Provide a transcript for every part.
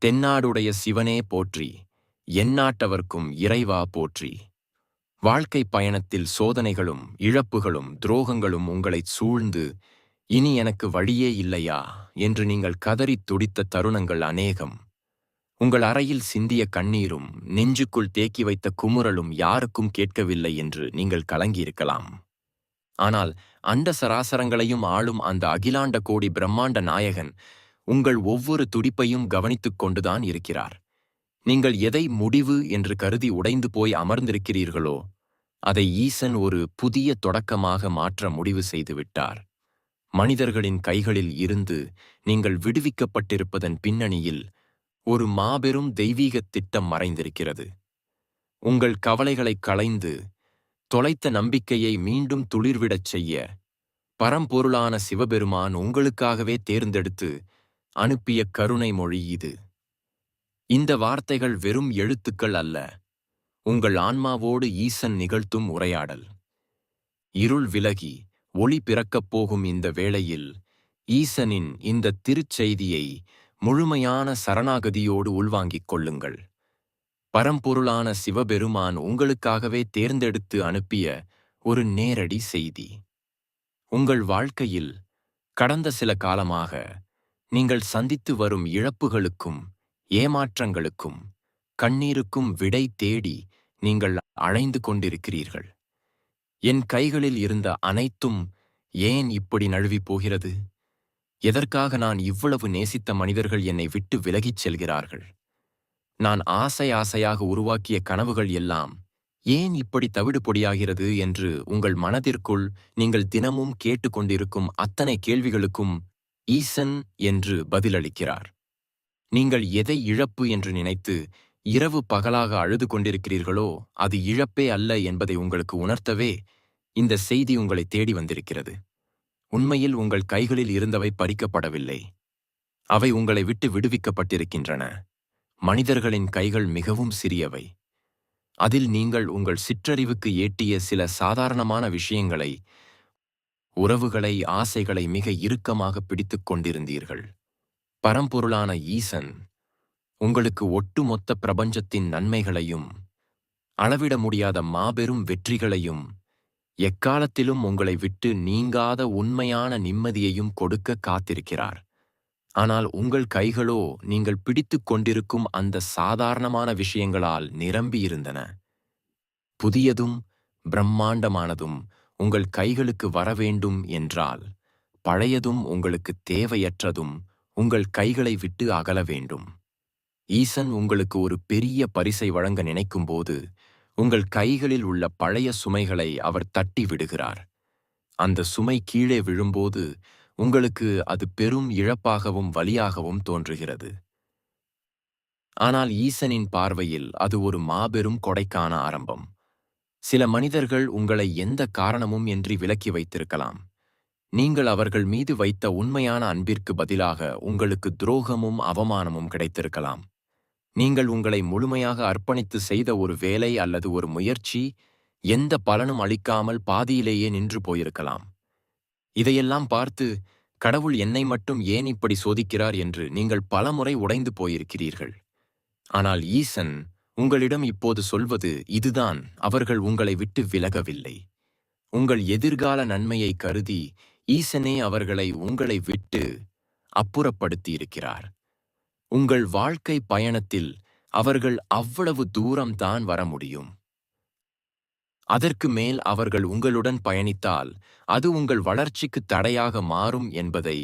தென்னாடுடைய சிவனே போற்றி, எந்நாட்டவர்க்கும் இறைவா போற்றி. வாழ்க்கை பயணத்தில் சோதனைகளும் இழப்புகளும் துரோகங்களும் உங்களைச் சூழ்ந்து, இனி எனக்கு வழியே இல்லையா என்று நீங்கள் கதறித் துடித்த தருணங்கள் அநேகம். உங்கள் அறையில் சிந்திய கண்ணீரும் நெஞ்சுக்குள் தேக்கி வைத்த குமுறலும் யாருக்கும் கேட்கவில்லை என்று நீங்கள் கலங்கியிருக்கலாம். ஆனால் அண்ட சராசரங்களையும் ஆளும் அந்த அகிலாண்ட கோடி பிரம்மாண்ட நாயகன் உங்கள் ஒவ்வொரு துடிப்பையும் கவனித்துக் கொண்டுதான் இருக்கிறார். நீங்கள் எதை முடிவு என்று கருதி உடைந்து போய் அமர்ந்திருக்கிறீர்களோ அதை ஈசன் ஒரு புதிய தொடக்கமாக மாற்ற முடிவு செய்துவிட்டார். மனிதர்களின் கைகளில் இருந்து நீங்கள் விடுவிக்கப்பட்டிருப்பதன் பின்னணியில் ஒரு மாபெரும் தெய்வீகத் திட்டம் மறைந்திருக்கிறது. உங்கள் கவலைகளைக் களைந்து தொலைத்த நம்பிக்கையை மீண்டும் துளிர்விடச் செய்ய பரம்பொருளான சிவபெருமான் உங்களுக்காகவே தேர்ந்தெடுத்து அனுப்பிய கருணை மொழி இது. இந்த வார்த்தைகள் வெறும் எழுத்துக்கள் அல்ல, உங்கள் ஆன்மாவோடு ஈசன் நிகழ்த்தும் உரையாடல். இருள் விலகி ஒளி பிறக்கப் போகும் இந்த வேளையில் ஈசனின் இந்த திருச்செய்தியை முழுமையான சரணாகதியோடு உள்வாங்கிக் கொள்ளுங்கள். பரம்பொருளான சிவபெருமான் உங்களுக்காகவே தேர்ந்தெடுத்து அனுப்பிய ஒரு நேரடி செய்தி. உங்கள் வாழ்க்கையில் கடந்த சில காலமாக நீங்கள் சந்தித்து வரும் இழப்புகளுக்கும் ஏமாற்றங்களுக்கும் கண்ணீருக்கும் விடை தேடி நீங்கள் அலைந்து கொண்டிருக்கிறீர்கள். என் கைகளில் இருந்த அனைத்தும் ஏன் இப்படி நழுவிப் போகிறது? எதற்காக நான் இவ்வளவு நேசித்த மனிதர்கள் என்னை விட்டு விலகிச் செல்கிறார்கள்? நான் ஆசையாக உருவாக்கிய கனவுகள் எல்லாம் ஏன் இப்படி தவிடுபொடியாகிறது என்று உங்கள் மனதிற்குள் நீங்கள் தினமும் கேட்டுக்கொண்டிருக்கும் அத்தனை கேள்விகளுக்கும் ஈசன் என்று பதிலளிக்கிறார். நீங்கள் எதை இழப்பு என்று நினைத்து இரவு பகலாக அழுது கொண்டிருக்கிறீர்களோ அது இழப்பே அல்ல என்பதை உங்களுக்கு உணர்த்தவே இந்த செய்தி உங்களை தேடி வந்திருக்கிறது. உண்மையில் உங்கள் கைகளில் இருந்தவை பறிக்கப்படவில்லை, அவை உங்களை விட்டு விடுவிக்கப்பட்டிருக்கின்றன. மனிதர்களின் கைகள் மிகவும் சிறியவை. அதில் நீங்கள் உங்கள் சிற்றறிவுக்கு ஏட்டிய சில சாதாரணமான விஷயங்களை, உறவுகளை, ஆசைகளை மிக இறுக்கமாக பிடித்துக் கொண்டிருந்தீர்கள். பரம்பொருளான ஈசன் உங்களுக்கு ஒட்டுமொத்த பிரபஞ்சத்தின் நன்மைகளையும் அளவிட முடியாத மாபெரும் வெற்றிகளையும் எக்காலத்திலும் உங்களை விட்டு நீங்காத உண்மையான நிம்மதியையும் கொடுக்க காத்திருக்கிறார். ஆனால் உங்கள் கைகளோ நீங்கள் பிடித்துக் கொண்டிருக்கும் அந்த சாதாரணமான விஷயங்களால் நிரம்பியிருந்தன. புதியதும் பிரம்மாண்டமானதும் உங்கள் கைகளுக்கு வரவேண்டும் என்றால் பழையதும் உங்களுக்கு தேவையற்றதும் உங்கள் கைகளை விட்டு அகல வேண்டும். ஈசன் உங்களுக்கு ஒரு பெரிய பரிசை வழங்க நினைக்கும்போது உங்கள் கைகளில் உள்ள பழைய சுமைகளை அவர் தட்டி விடுகிறார். அந்த சுமை கீழே விழும்போது உங்களுக்கு அது பெரும் இழப்பாகவும் வலியாகவும் தோன்றுகிறது. ஆனால் ஈசனின் பார்வையில் அது ஒரு மாபெரும் கொடைக்கான ஆரம்பம். சில மனிதர்கள் உங்களை எந்த காரணமும் இன்றி விலக்கி வைத்திருக்கலாம். நீங்கள் அவர்கள் மீது வைத்த உண்மையான அன்பிற்கு பதிலாக உங்களுக்கு துரோகமும் அவமானமும் கிடைத்திருக்கலாம். நீங்கள் உங்களை முழுமையாக அர்ப்பணித்து செய்த ஒரு வேலை அல்லது ஒரு முயற்சி எந்த பலனும் அளிக்காமல் பாதியிலேயே நின்று போயிருக்கலாம். இதையெல்லாம் பார்த்து கடவுள் என்னை மட்டும் ஏன் இப்படி சோதிக்கிறார் என்று நீங்கள் பலமுறை உடைந்து போயிருக்கிறீர்கள். ஆனால் ஈசன் உங்களிடம் இப்போது சொல்வது இதுதான்: அவர்கள் உங்களை விட்டு விலகவில்லை. உங்கள் எதிர்கால நன்மையை கருதி ஈசனே அவர்களை உங்களை விட்டு அப்புறப்படுத்தியிருக்கிறார். உங்கள் வாழ்க்கை பயணத்தில் அவர்கள் அவ்வளவு தூரம்தான் வர முடியும். அதற்கு மேல் அவர்கள் உங்களுடன் பயணித்தால் அது உங்கள் வளர்ச்சிக்கு தடையாக மாறும் என்பதை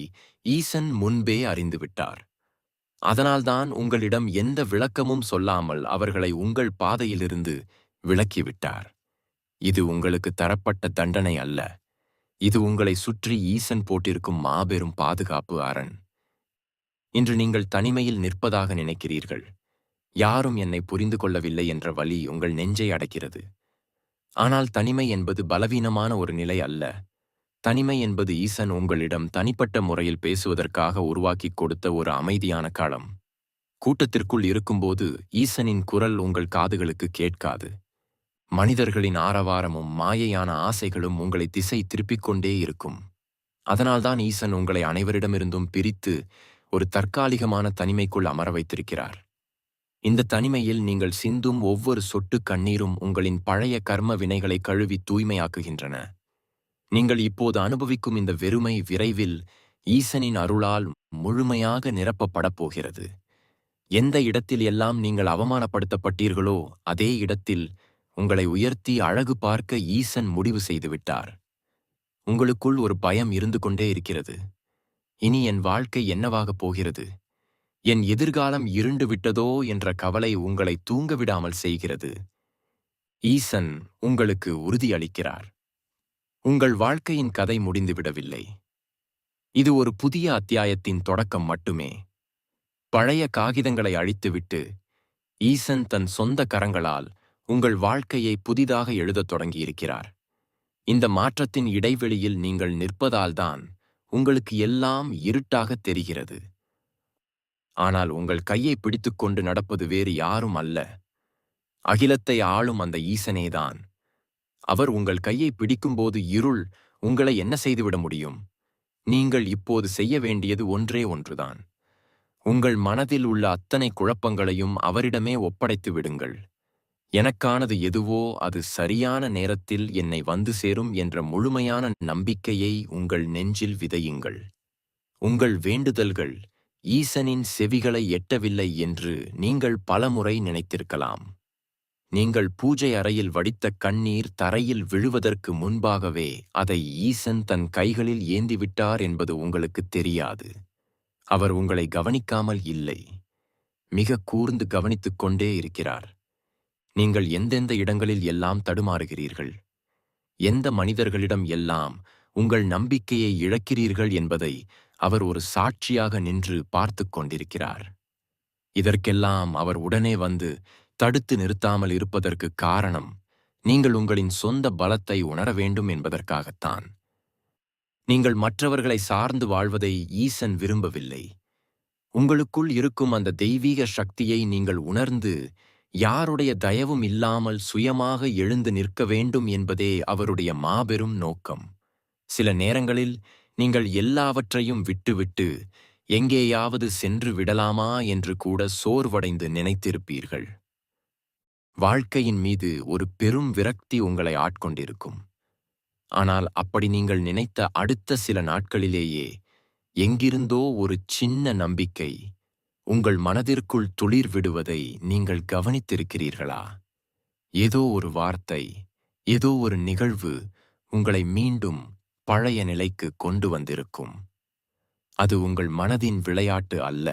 ஈசன் முன்பே அறிந்துவிட்டார். அதனால்தான் உங்களிடம் எந்த விளக்கமும் சொல்லாமல் அவர்களை உங்கள் பாதையிலிருந்து விலக்கிவிட்டார். இது உங்களுக்கு தரப்பட்ட தண்டனை அல்ல, இது உங்களை சுற்றி ஈசன் போட்டிருக்கும் மாபெரும் பாதுகாப்பு அரண். இன்று நீங்கள் தனிமையில் நிற்பதாக நினைக்கிறீர்கள். யாரும் என்னை புரிந்து கொள்ளவில்லை என்ற வலி உங்கள் நெஞ்சை அடைக்கிறது. ஆனால் தனிமை என்பது பலவீனமான ஒரு நிலை அல்ல. தனிமை என்பது ஈசன் உங்களிடம் தனிப்பட்ட முறையில் பேசுவதற்காக உருவாக்கிக் கொடுத்த ஒரு அமைதியான களம். கூட்டத்திற்குள் இருக்கும்போது ஈசனின் குரல் உங்கள் காதுகளுக்கு கேட்காது. மனிதர்களின் ஆரவாரமும் மாயையான ஆசைகளும் உங்களை திசை திருப்பிக் கொண்டே இருக்கும். அதனால்தான் ஈசன் உங்களை அனைவரிடமிருந்தும் பிரித்து ஒரு தற்காலிகமான தனிமைக்குள் அமர வைத்திருக்கிறார். இந்த தனிமையில் நீங்கள் சிந்தும் ஒவ்வொரு சொட்டு கண்ணீரும் உங்களின் பழைய கர்ம வினைகளை கழுவி தூய்மையாக்குகின்றன. நீங்கள் இப்போது அனுபவிக்கும் இந்த வெறுமை விரைவில் ஈசனின் அருளால் முழுமையாக நிரப்பப்படப் போகிறது. எந்த இடத்தில் எல்லாம் நீங்கள் அவமானப்படுத்தப்பட்டீர்களோ அதே இடத்தில் உங்களை உயர்த்தி அழகு பார்க்க ஈசன் முடிவு செய்துவிட்டார். உங்களுக்குள் ஒரு பயம் இருந்து கொண்டே இருக்கிறது. இனி என் வாழ்க்கை என்னவாகப் போகிறது? என் எதிர்காலம் இருண்டு விட்டதோ என்ற கவலை உங்களை தூங்கவிடாமல் செய்கிறது. ஈசன் உங்களுக்கு உறுதியளிக்கிறார். உங்கள் வாழ்க்கையின் கதை முடிந்துவிடவில்லை. இது ஒரு புதிய அத்தியாயத்தின் தொடக்கம் மட்டுமே. பழைய காகிதங்களை அழித்துவிட்டு ஈசன் தன் சொந்த கரங்களால் உங்கள் வாழ்க்கையை புதிதாக எழுதத் தொடங்கியிருக்கிறார். இந்த மாற்றத்தின் இடைவெளியில் நீங்கள் நிற்பதால்தான் உங்களுக்கு எல்லாம் இருட்டாகத் தெரிகிறது. ஆனால் உங்கள் கையை பிடித்துக்கொண்டு நடப்பது வேறு யாரும் அல்ல, அகிலத்தை ஆளும் அந்த ஈசனேதான். அவர் உங்கள் கையை பிடிக்கும்போது இருள் உங்களை என்ன செய்துவிட முடியும்? நீங்கள் இப்போது செய்ய வேண்டியது ஒன்றே ஒன்றுதான். உங்கள் மனதில் உள்ள அத்தனை குழப்பங்களையும் அவரிடமே ஒப்படைத்து விடுங்கள். எனக்கானது எதுவோ அது சரியான நேரத்தில் என்னை வந்து சேரும் என்ற முழுமையான நம்பிக்கையை உங்கள் நெஞ்சில் விதையுங்கள். உங்கள் வேண்டுதல்கள் ஈசனின் செவிகளை எட்டவில்லை என்று நீங்கள் பலமுறை நினைத்திருக்கலாம். நீங்கள் பூஜை அறையில் வடித்த கண்ணீர் தரையில் விழுவதற்கு முன்பாகவே அதை ஈசன் தன் கைகளில் ஏந்திவிட்டார் என்பது உங்களுக்குத் தெரியாது. அவர் உங்களை கவனிக்காமல் இல்லை, மிக கூர்ந்து கவனித்துக் கொண்டே இருக்கிறார். நீங்கள் எந்தெந்த இடங்களில் எல்லாம் தடுமாறுகிறீர்கள், எந்த மனிதர்களிடம் எல்லாம் உங்கள் நம்பிக்கையை இழக்கிறீர்கள் என்பதை அவர் ஒரு சாட்சியாக நின்று பார்த்து கொண்டிருக்கிறார். இதற்கெல்லாம் அவர் உடனே வந்து தடுத்து நிறுத்தாமல் இருப்பதற்கு காரணம் நீங்கள் உங்களின் சொந்த பலத்தை உணர வேண்டும் என்பதற்காகத்தான். நீங்கள் மற்றவர்களை சார்ந்து வாழ்வதை ஈசன் விரும்பவில்லை. உங்களுக்குள் இருக்கும் அந்த தெய்வீக சக்தியை நீங்கள் உணர்ந்து யாருடைய தயவும் இல்லாமல் சுயமாக எழுந்து நிற்க வேண்டும் என்பதே அவருடைய மாபெரும் நோக்கம். சில நேரங்களில் நீங்கள் எல்லாவற்றையும் விட்டுவிட்டு எங்கேயாவது சென்று விடலாமா என்று கூட சோர்வடைந்து நினைத்திருப்பீர்கள். வாழ்க்கையின் மீது ஒரு பெரும் விரக்தி உங்களை ஆட்கொண்டிருக்கும். ஆனால் அப்படி நீங்கள் நினைத்த அடுத்த சில நாட்களிலேயே எங்கிருந்தோ ஒரு சின்ன நம்பிக்கை உங்கள் மனதிற்குள் துளிர் விடுவதை நீங்கள் கவனித்திருக்கிறீர்களா? ஏதோ ஒரு வார்த்தை, ஏதோ ஒரு நிகழ்வு உங்களை மீண்டும் பழைய நிலைக்கு கொண்டு வந்திருக்கும். அது உங்கள் மனதின் விளையாட்டு அல்ல,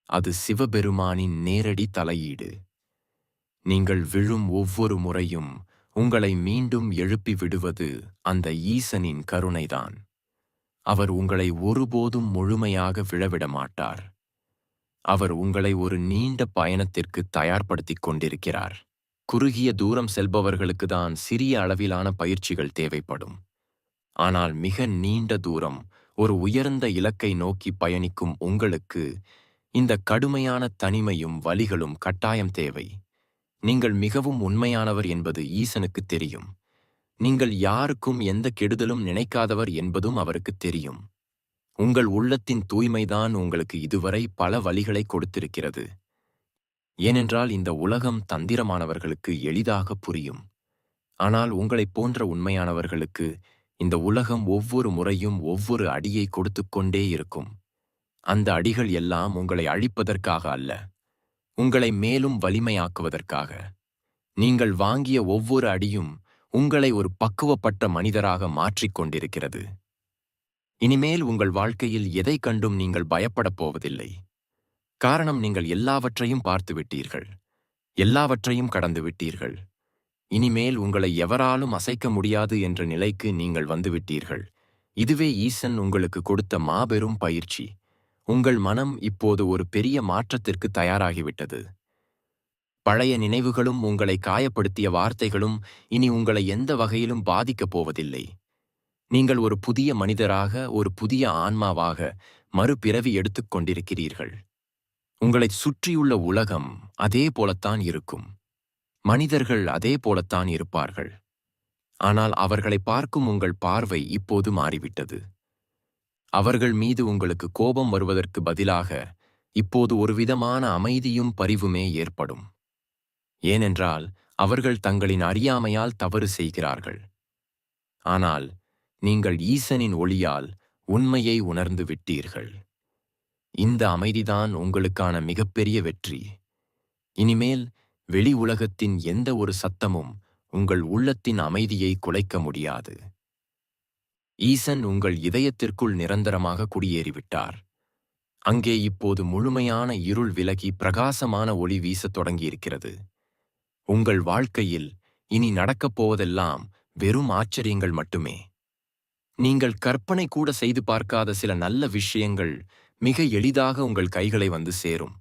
அது சிவபெருமானின் நேரடி தலையீடு. நீங்கள் விழும் ஒவ்வொரு முறையும் உங்களை மீண்டும் எழுப்பி விடுவது அந்த ஈசனின் கருணைதான். அவர் உங்களை ஒருபோதும் முழுமையாக விழவிட மாட்டார். அவர் உங்களை ஒரு நீண்ட பயணத்திற்கு தயார்படுத்திக் கொண்டிருக்கிறார். குறுகிய தூரம் செல்பவர்களுக்கு தான் சிறிய அளவிலான பயிற்சிகள் தேவைப்படும். ஆனால் மிக நீண்ட தூரம் ஒரு உயர்ந்த இலக்கை நோக்கி பயணிக்கும் உங்களுக்கு இந்த கடுமையான தனிமையும் வலிகளும் கட்டாயம் தேவை. நீங்கள் மிகவும் உண்மையானவர் என்பது ஈசனுக்கு தெரியும். நீங்கள் யாருக்கும் எந்த கெடுதலும் நினைக்காதவர் என்பதும் அவருக்கு தெரியும். உங்கள் உள்ளத்தின் தூய்மைதான் உங்களுக்கு இதுவரை பல வலிகளை கொடுத்திருக்கிறது. ஏனென்றால் இந்த உலகம் தந்திரமானவர்களுக்கு எளிதாக புரியும். ஆனால் உங்களைப் போன்ற உண்மையானவர்களுக்கு இந்த உலகம் ஒவ்வொரு முறையும் ஒவ்வொரு அடியை கொடுத்துக்கொண்டே இருக்கும். அந்த அடிகள் எல்லாம் உங்களை அழிப்பதற்காக அல்ல, உங்களை மேலும் வலிமையாக்குவதற்காக. நீங்கள் வாங்கிய ஒவ்வொரு அடியும் உங்களை ஒரு பக்குவப்பட்ட மனிதராக மாற்றிக் கொண்டிருக்கிறது. இனிமேல் உங்கள் வாழ்க்கையில் எதை கண்டும் நீங்கள் பயப்படப் போவதில்லை. காரணம், நீங்கள் எல்லாவற்றையும் பார்த்துவிட்டீர்கள், எல்லாவற்றையும் கடந்துவிட்டீர்கள். இனிமேல் உங்களை எவராலும் அசைக்க முடியாது என்ற நிலைக்கு நீங்கள் வந்துவிட்டீர்கள். இதுவே ஈசன் உங்களுக்கு கொடுத்த மாபெரும் பயிற்சி. உங்கள் மனம் இப்போது ஒரு பெரிய மாற்றத்திற்கு தயாராகிவிட்டது. பழைய நினைவுகளும் உங்களை காயப்படுத்திய வார்த்தைகளும் இனி உங்களை எந்த வகையிலும் பாதிக்கப் போவதில்லை. நீங்கள் ஒரு புதிய மனிதராக, ஒரு புதிய ஆன்மாவாக மறுபிறவி எடுத்துக் கொண்டிருக்கிறீர்கள். உங்களைச் சுற்றியுள்ள உலகம் அதே போலத்தான் இருக்கும். மனிதர்கள் அதே போலத்தான் இருப்பார்கள். ஆனால் அவர்களை பார்க்கும் உங்கள் பார்வை இப்போது மாறிவிட்டது. அவர்கள் மீது உங்களுக்கு கோபம் வருவதற்கு பதிலாக இப்போது ஒருவிதமான அமைதியும் பரிவுமே ஏற்படும். ஏனென்றால் அவர்கள் தங்களின் அறியாமையால் தவறு செய்கிறார்கள். ஆனால் நீங்கள் ஈசனின் ஒளியால் உண்மையை உணர்ந்து விட்டீர்கள். இந்த அமைதிதான் உங்களுக்கான மிகப்பெரிய வெற்றி. இனிமேல் வெளி உலகத்தின் எந்த ஒரு சத்தமும் உங்கள் உள்ளத்தின் அமைதியை குலைக்க முடியாது. ஈசன் உங்கள் இதயத்திற்குள் நிரந்தரமாக குடியேறிவிட்டார். அங்கே இப்போது முழுமையான இருள் விலகி பிரகாசமான ஒளி வீசத் தொடங்கியிருக்கிறது. உங்கள் வாழ்க்கையில் இனி நடக்கப் போவதெல்லாம் வெறும் ஆச்சரியங்கள் மட்டுமே. நீங்கள் கற்பனை கூட செய்து பார்க்காத சில நல்ல விஷயங்கள் மிக எளிதாக உங்கள் கைகளை வந்து சேரும்.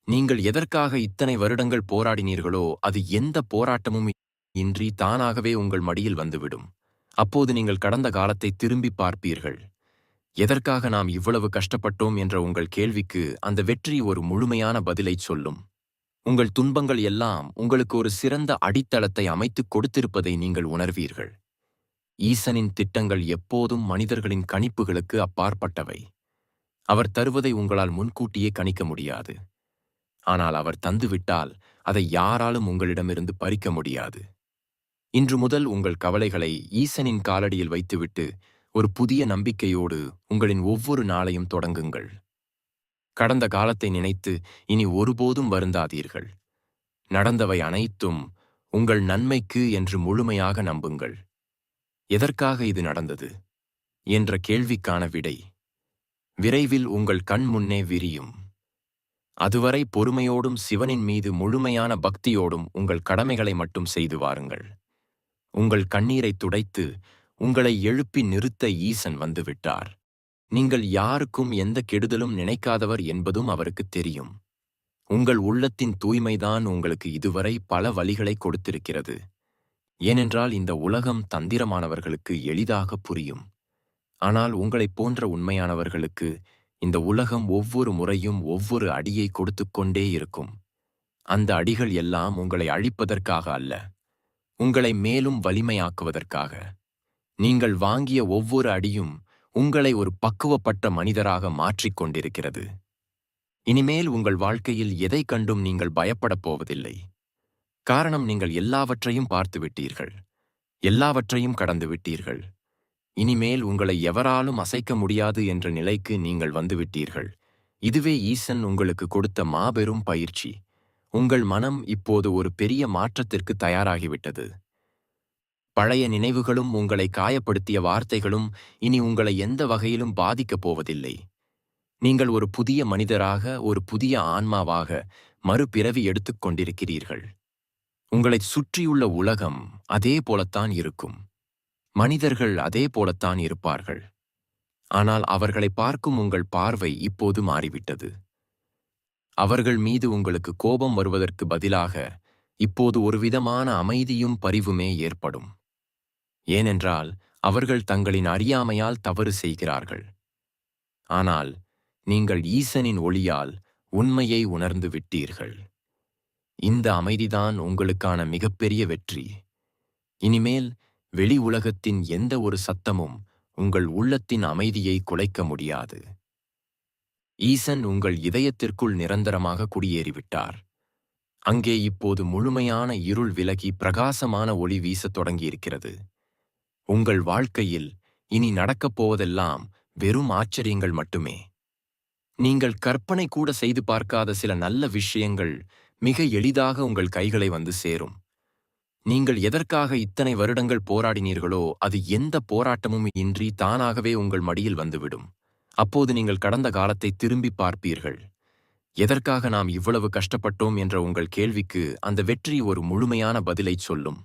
நீங்கள் எதற்காக இத்தனை வருடங்கள் போராடினீர்களோ அது எந்த போராட்டமும் இன்றி தானாகவே உங்கள் மடியில் வந்துவிடும். அப்போது நீங்கள் கடந்த காலத்தை திரும்பி பார்ப்பீர்கள். எதற்காக நாம் இவ்வளவு கஷ்டப்பட்டோம் என்ற உங்கள் கேள்விக்கு அந்த வெற்றி ஒரு முழுமையான பதிலைச் சொல்லும். உங்கள் துன்பங்கள் எல்லாம் உங்களுக்கு ஒரு சிறந்த அடித்தளத்தை அமைத்துக் கொடுத்திருப்பதை நீங்கள் உணர்வீர்கள். ஈசனின் திட்டங்கள் எப்போதும் மனிதர்களின் கணிப்புகளுக்கு அப்பாற்பட்டவை. அவர் தருவதை உங்களால் முன்கூட்டியே கணிக்க முடியாது. ஆனால் அவர் தந்துவிட்டால் அதை யாராலும் உங்களிடமிருந்து பறிக்க முடியாது. இன்று முதல் உங்கள் கவலைகளை ஈசனின் காலடியில் வைத்துவிட்டு ஒரு புதிய நம்பிக்கையோடு உங்களின் ஒவ்வொரு நாளையும் தொடங்குங்கள். கடந்த காலத்தை நினைத்து இனி ஒருபோதும் வருந்தாதீர்கள். நடந்தவை அனைத்தும் உங்கள் நன்மைக்கு என்று முழுமையாக நம்புங்கள். எதற்காக இது நடந்தது என்ற கேள்விக்கான விடை விரைவில் உங்கள் கண் முன்னே விரியும். அதுவரை பொறுமையோடும் சிவனின் மீது முழுமையான பக்தியோடும் உங்கள் கடமைகளை மட்டும் செய்து வாருங்கள். உங்கள் கண்ணீரை துடைத்து உங்களை எழுப்பி நிறுத்த ஈசன் வந்துவிட்டார். நீங்கள் யாருக்கும் எந்த கெடுதலும் நினைக்காதவர் என்பதும் அவருக்கு தெரியும். உங்கள் உள்ளத்தின் தூய்மைதான் உங்களுக்கு இதுவரை பல வழிகளை கொடுத்திருக்கிறது. ஏனென்றால் இந்த உலகம் தந்திரமானவர்களுக்கு எளிதாக புரியும். ஆனால் உங்களைப் போன்ற உண்மையானவர்களுக்கு இந்த உலகம் ஒவ்வொரு முறையும் ஒவ்வொரு அடியை கொடுத்துக்கொண்டே இருக்கும். அந்த அடிகள் எல்லாம் உங்களை அழிப்பதற்காக அல்ல, உங்களை மேலும் வலிமையாக்குவதற்காக. நீங்கள் வாங்கிய ஒவ்வொரு அடியும் உங்களை ஒரு பக்குவப்பட்ட மனிதராக மாற்றிக் கொண்டிருக்கிறது. இனிமேல் உங்கள் வாழ்க்கையில் எதை கண்டும் நீங்கள் பயப்படப் போவதில்லை. காரணம், நீங்கள் எல்லாவற்றையும் பார்த்துவிட்டீர்கள், எல்லாவற்றையும் கடந்து விட்டீர்கள். இனிமேல் உங்களை எவராலும் அசைக்க முடியாது என்ற நிலைக்கு நீங்கள் வந்துவிட்டீர்கள். இதுவே ஈசன் உங்களுக்கு கொடுத்த மாபெரும் பயிற்சி. உங்கள் மனம் இப்போது ஒரு பெரிய மாற்றத்திற்கு தயாராகிவிட்டது. பழைய நினைவுகளும் உங்களை காயப்படுத்திய வார்த்தைகளும் இனி உங்களை எந்த வகையிலும் பாதிக்கப் போவதில்லை. நீங்கள் ஒரு புதிய மனிதராக, ஒரு புதிய ஆன்மாவாக மறுபிறவி எடுத்துக் கொண்டிருக்கிறீர்கள். உங்களைச் சுற்றியுள்ள உலகம் அதே போலத்தான் இருக்கும். மனிதர்கள் அதே போலத்தான் இருப்பார்கள். ஆனால் அவர்களை பார்க்கும் உங்கள் பார்வை இப்போது மாறிவிட்டது. அவர்கள் மீது உங்களுக்கு கோபம் வருவதற்கு பதிலாக இப்போது ஒருவிதமான அமைதியும் பரிவுமே ஏற்படும். ஏனென்றால் அவர்கள் தங்களின் அறியாமையால் தவறு செய்கிறார்கள். ஆனால் நீங்கள் ஈசனின் ஒளியால் உண்மையை உணர்ந்து விட்டீர்கள். இந்த அமைதிதான் உங்களுக்கான மிகப்பெரிய வெற்றி. இனிமேல் வெளி உலகத்தின் எந்த ஒரு சத்தமும் உங்கள் உள்ளத்தின் அமைதியை குலைக்க முடியாது. ஈசன் உங்கள் இதயத்திற்குள் நிரந்தரமாக குடியேறிவிட்டார். அங்கே இப்போது முழுமையான இருள் விலகி பிரகாசமான ஒளி வீசத் தொடங்கியிருக்கிறது. உங்கள் வாழ்க்கையில் இனி நடக்கப் போவதெல்லாம் வெறும் ஆச்சரியங்கள் மட்டுமே. நீங்கள் கற்பனை கூட செய்து பார்க்காத சில நல்ல விஷயங்கள் மிக எளிதாக உங்கள் கைகளை வந்து சேரும். நீங்கள் எதற்காக இத்தனை வருடங்கள் போராடினீர்களோ அது எந்த போராட்டமும் இன்றி தானாகவே உங்கள் மடியில் வந்துவிடும். அப்போது நீங்கள் கடந்த காலத்தை திரும்பி பார்ப்பீர்கள். எதற்காக நாம் இவ்வளவு கஷ்டப்பட்டோம் என்ற உங்கள் கேள்விக்கு அந்த வெற்றி ஒரு முழுமையான பதிலைச் சொல்லும்.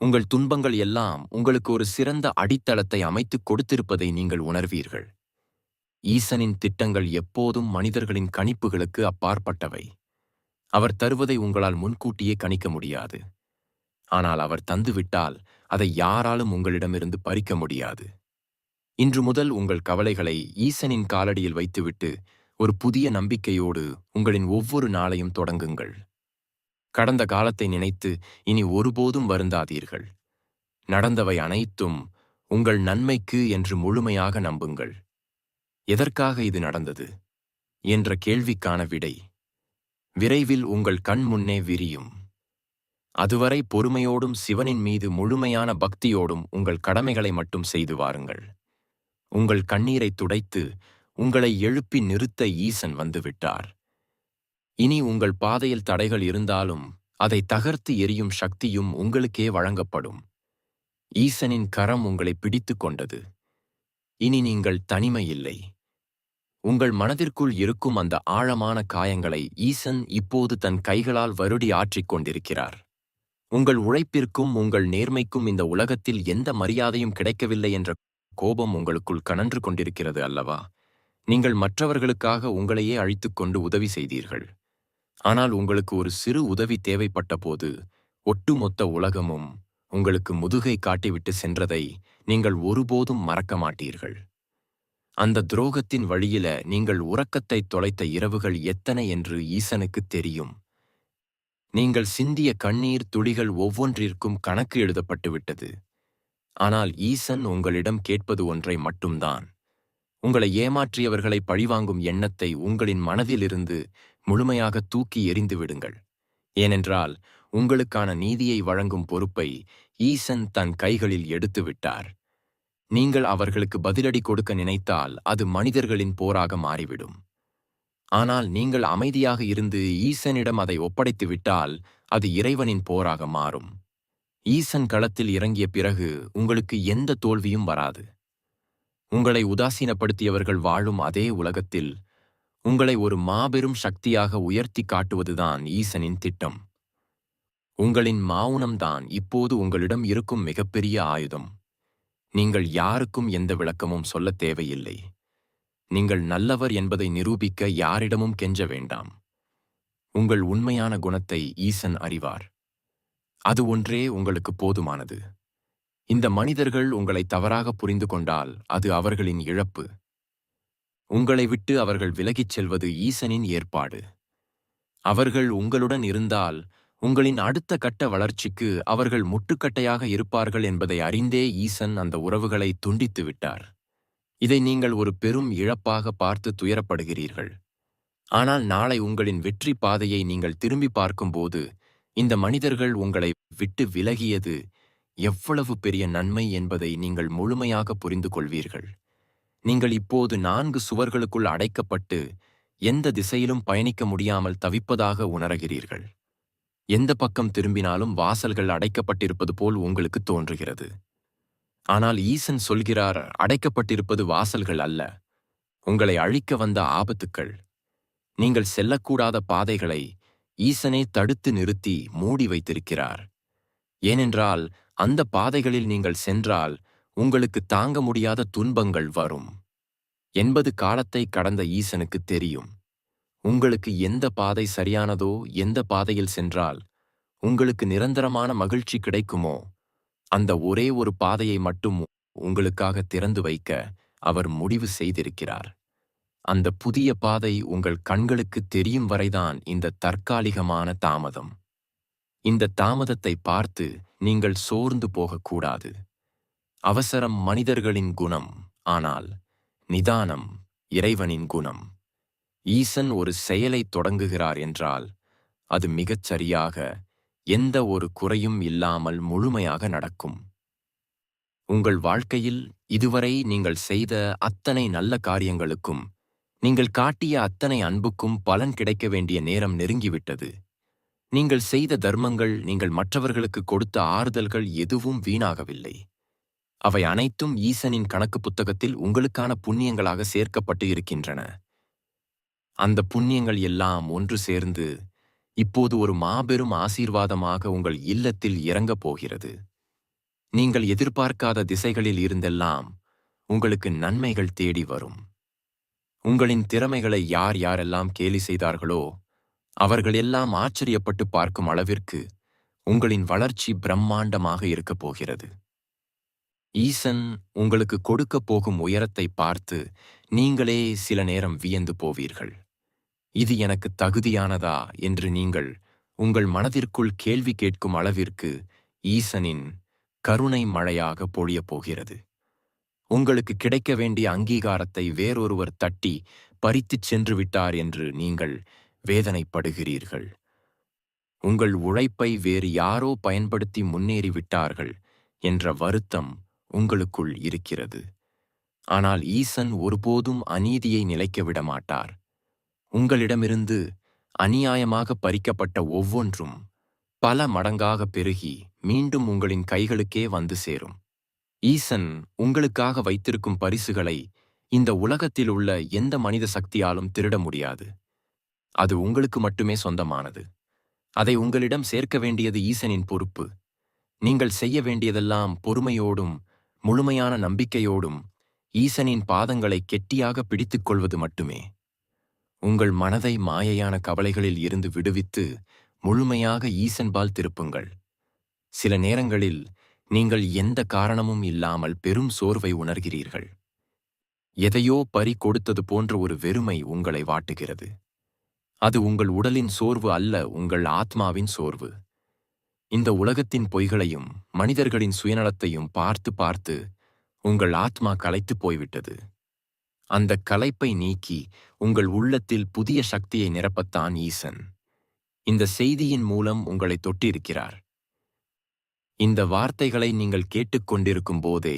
உங்கள் துன்பங்கள் எல்லாம் உங்களுக்கு ஒரு சிறந்த அடித்தளத்தை அமைத்துக் கொடுத்திருப்பதை நீங்கள் உணர்வீர்கள். ஈசனின் திட்டங்கள் எப்போதும் மனிதர்களின் கணிப்புகளுக்கு அப்பாற்பட்டவை. அவர் தருவதை உங்களால் முன்கூட்டியே கணிக்க முடியாது. ஆனால் அவர் தந்துவிட்டால் அதை யாராலும் உங்களிடமிருந்து பறிக்க முடியாது. இன்று முதல் உங்கள் கவலைகளை ஈசனின் காலடியில் வைத்துவிட்டு ஒரு புதிய நம்பிக்கையோடு உங்களின் ஒவ்வொரு நாளையும் தொடங்குங்கள். கடந்த காலத்தை நினைத்து இனி ஒருபோதும் வருந்தாதீர்கள். நடந்தவை அனைத்தும் உங்கள் நன்மைக்கு என்று முழுமையாக நம்புங்கள். எதற்காக இது நடந்தது என்ற கேள்விக்கான விடை விரைவில் உங்கள் கண் முன்னே விரியும். அதுவரை பொறுமையோடும் சிவனின் மீது முழுமையான பக்தியோடும் உங்கள் கடமைகளை மட்டும் செய்து வாருங்கள். உங்கள் கண்ணீரை துடைத்து உங்களை எழுப்பி நிறுத்த ஈசன் வந்துவிட்டார். இனி உங்கள் பாதையில் தடைகள் இருந்தாலும் அதை தகர்த்து எரியும் சக்தியும் உங்களுக்கே வழங்கப்படும். ஈசனின் கரம் உங்களை பிடித்து கொண்டது. இனி நீங்கள் தனிமை இல்லை. உங்கள் மனதிற்குள் இருக்கும் அந்த ஆழமான காயங்களை ஈசன் இப்போது தன் கைகளால் வருடி ஆற்றிக் கொண்டிருக்கிறார். உங்கள் உழைப்பிற்கும் உங்கள் நேர்மைக்கும் இந்த உலகத்தில் எந்த மரியாதையும் கிடைக்கவில்லை என்ற கோபம் உங்களுக்குள் கனன்று கொண்டிருக்கிறது அல்லவா? நீங்கள் மற்றவர்களுக்காக உங்களையே அழித்துக்கொண்டு உதவி செய்தீர்கள். ஆனால் உங்களுக்கு ஒரு சிறு உதவி தேவைப்பட்ட போது ஒட்டுமொத்த உலகமும் உங்களுக்கு முதுகை காட்டிவிட்டு சென்றதை நீங்கள் ஒருபோதும் மறக்க மாட்டீர்கள். அந்த துரோகத்தின் வழியில நீங்கள் உறக்கத்தை தொலைத்த இரவுகள் எத்தனை என்று ஈசனுக்கு தெரியும். நீங்கள் சிந்திய கண்ணீர் துளிகள் ஒவ்வொன்றிற்கும் கணக்கு எழுதப்பட்டுவிட்டது. ஆனால் ஈசன் உங்களிடம் கேட்பது ஒன்றை மட்டும்தான். உங்களை ஏமாற்றியவர்களை பழிவாங்கும் எண்ணத்தை உங்களின் மனதிலிருந்து முழுமையாக தூக்கி எறிந்து விடுங்கள். ஏனென்றால் உங்களுக்கான நீதியை வழங்கும் பொறுப்பை ஈசன் தன் கைகளில் எடுத்து விட்டார். நீங்கள் அவர்களுக்கு பதிலடி கொடுக்க நினைத்தால் அது மனிதர்களின் போராக மாறிவிடும். ஆனால் நீங்கள் அமைதியாக இருந்து ஈசனிடம் அதை ஒப்படைத்து விட்டால் அது இறைவனின் போராக மாறும். ஈசன் களத்தில் இறங்கிய பிறகு உங்களுக்கு எந்த தோல்வியும் வராது. உங்களை உதாசீனப்படுத்தியவர்கள் வாழும் அதே உலகத்தில் உங்களை ஒரு மாபெரும் சக்தியாக உயர்த்தி காட்டுவதுதான் ஈசனின் திட்டம். உங்களின் மௌனம்தான் இப்போது உங்களிடம் இருக்கும் மிகப்பெரிய ஆயுதம். நீங்கள் யாருக்கும் எந்த விளக்கமும் சொல்லத் தேவையில்லை. நீங்கள் நல்லவர் என்பதை நிரூபிக்க யாரிடமும் கெஞ்ச வேண்டாம். உங்கள் உண்மையான குணத்தை ஈசன் அறிவார். அது ஒன்றே உங்களுக்கு போதுமானது. இந்த மனிதர்கள் உங்களை தவறாக புரிந்து கொண்டால் அது அவர்களின் இழப்பு. உங்களை விட்டு அவர்கள் விலகிச் செல்வது ஈசனின் ஏற்பாடு. அவர்கள் உங்களுடன் இருந்தால் உங்களின் அடுத்த கட்ட வளர்ச்சிக்கு அவர்கள் முட்டுக்கட்டையாக இருப்பார்கள் என்பதை அறிந்தே ஈசன் அந்த உறவுகளை துண்டித்து விட்டார். இதை நீங்கள் ஒரு பெரும் இழப்பாக பார்த்து துயரப்படுகிறீர்கள். ஆனால் நாளை உங்களின் வெற்றி பாதையை நீங்கள் திரும்பி பார்க்கும்போது இந்த மனிதர்கள் உங்களை விட்டு விலகியது எவ்வளவு பெரிய நன்மை என்பதை நீங்கள் முழுமையாக புரிந்து கொள்வீர்கள். நீங்கள் இப்போது 4 சுவர்களுக்குள் அடைக்கப்பட்டு எந்த திசையிலும் பயணிக்க முடியாமல் தவிப்பதாக உணர்கிறீர்கள். எந்த பக்கம் திரும்பினாலும் வாசல்கள் அடைக்கப்பட்டிருப்பது போல் உங்களுக்கு தோன்றுகிறது. ஆனால் ஈசன் சொல்கிறார், அடைக்கப்பட்டிருப்பது வாசல்கள் அல்ல, உங்களை அழிக்க வந்த ஆபத்துக்கள். நீங்கள் செல்லக்கூடாத பாதைகளை ஈசனே தடுத்து நிறுத்தி மூடி வைத்திருக்கிறார். ஏனென்றால் அந்த பாதைகளில் நீங்கள் சென்றால் உங்களுக்கு தாங்க முடியாத துன்பங்கள் வரும் என்பது காலத்தை கடந்த ஈசனுக்கு தெரியும். உங்களுக்கு எந்த பாதை சரியானதோ, எந்த பாதையில் சென்றால் உங்களுக்கு நிரந்தரமான மகிழ்ச்சி கிடைக்குமோ அந்த ஒரே ஒரு பாதையை மட்டும் உங்களுக்காக திறந்து வைக்க அவர் முடிவு செய்திருக்கிறார். அந்த புதிய பாதை உங்கள் கண்களுக்கு தெரியும் வரைதான் இந்த தற்காலிகமான தாமதம். இந்த தாமதத்தை பார்த்து நீங்கள் சோர்ந்து போகக்கூடாது. அவசரம் மனிதர்களின் குணம், ஆனால் நிதானம் இறைவனின் குணம். ஈசன் ஒரு செயலை தொடங்குகிறார் என்றால் அது மிகச் சரியாக, எந்த ஒரு குறையும் இல்லாமல் முழுமையாக நடக்கும். உங்கள் வாழ்க்கையில் இதுவரை நீங்கள் செய்த அத்தனை நல்ல காரியங்களுக்கும், நீங்கள் காட்டிய அத்தனை அன்புக்கும் பலன் கிடைக்க வேண்டிய நேரம் நெருங்கிவிட்டது. நீங்கள் செய்த தர்மங்கள், நீங்கள் மற்றவர்களுக்கு கொடுத்த ஆறுதல்கள் எதுவும் வீணாகவில்லை. அவை அனைத்தும் ஈசனின் கணக்கு புத்தகத்தில் உங்களுக்கான புண்ணியங்களாக சேர்க்கப்பட்டு இருக்கின்றன. அந்த புண்ணியங்கள் எல்லாம் ஒன்று சேர்ந்து இப்போது ஒரு மாபெரும் ஆசீர்வாதமாக உங்கள் இல்லத்தில் இறங்கப் போகிறது. நீங்கள் எதிர்பார்க்காத திசைகளில் இருந்தெல்லாம் உங்களுக்கு நன்மைகள் தேடி வரும். உங்களின் திறமைகளை யார் யாரெல்லாம் கேலி செய்தார்களோ அவர்கள் எல்லாம் ஆச்சரியப்பட்டு பார்க்கும் அளவிற்கு உங்களின் வளர்ச்சி பிரம்மாண்டமாக இருக்கப் போகிறது. ஈசன் உங்களுக்கு கொடுக்கப் போகும் உயரத்தை பார்த்து நீங்களே சில நேரம் வியந்து போவீர்கள். இது எனக்கு தகுதியானதா என்று நீங்கள் உங்கள் மனதிற்குள் கேள்வி கேட்கும் அளவிற்கு ஈசனின் கருணை மழையாக பொழியப் போகிறது. உங்களுக்கு கிடைக்க வேண்டிய அங்கீகாரத்தை வேறொருவர் தட்டி பறித்துச் சென்று விட்டார் என்று நீங்கள் வேதனைப்படுகிறீர்கள். உங்கள் உழைப்பை வேறு யாரோ பயன்படுத்தி முன்னேறிவிட்டார்கள் என்ற வருத்தம் உங்களுக்குள் இருக்கிறது. ஆனால் ஈசன் ஒருபோதும் அநீதியை நிலைக்க விடமாட்டார். உங்களிடமிருந்து அநியாயமாக பறிக்கப்பட்ட ஒவ்வொன்றும் பல மடங்காக பெருகி மீண்டும் உங்களின் கைகளுக்கே வந்து சேரும். ஈசன் உங்களுக்காக வைத்திருக்கும் பரிசுகளை இந்த உலகத்தில் உள்ள எந்த மனித சக்தியாலும் திருட முடியாது. அது உங்களுக்கு மட்டுமே சொந்தமானது. அதை உங்களிடம் சேர்க்க வேண்டியது ஈசனின் பொறுப்பு. நீங்கள் செய்ய வேண்டியதெல்லாம் பொறுமையோடும் முழுமையான நம்பிக்கையோடும் ஈசனின் பாதங்களை கெட்டியாக பிடித்துக் கொள்வது மட்டுமே. உங்கள் மனதை மாயையான கவலைகளில் இருந்து விடுவித்து முழுமையாக ஈசன்பால் திருப்புங்கள். சில நேரங்களில் நீங்கள் எந்த காரணமும் இல்லாமல் பெரும் சோர்வை உணர்கிறீர்கள். எதையோ பறி கொடுத்தது போன்ற ஒரு வெறுமை உங்களை வாட்டுகிறது. அது உங்கள் உடலின் சோர்வு அல்ல, உங்கள் ஆத்மாவின் சோர்வு. இந்த உலகத்தின் பொய்களையும் மனிதர்களின் சுயநலத்தையும் பார்த்து பார்த்து உங்கள் ஆத்மா களைத்துப் போய்விட்டது. அந்த களைப்பை நீக்கி உங்கள் உள்ளத்தில் புதிய சக்தியை நிரப்பத்தான் ஈசன் இந்த செய்தியின் மூலம் உங்களை தொட்டிருக்கிறார். இந்த வார்த்தைகளை நீங்கள் கேட்டுக்கொண்டிருக்கும் போதே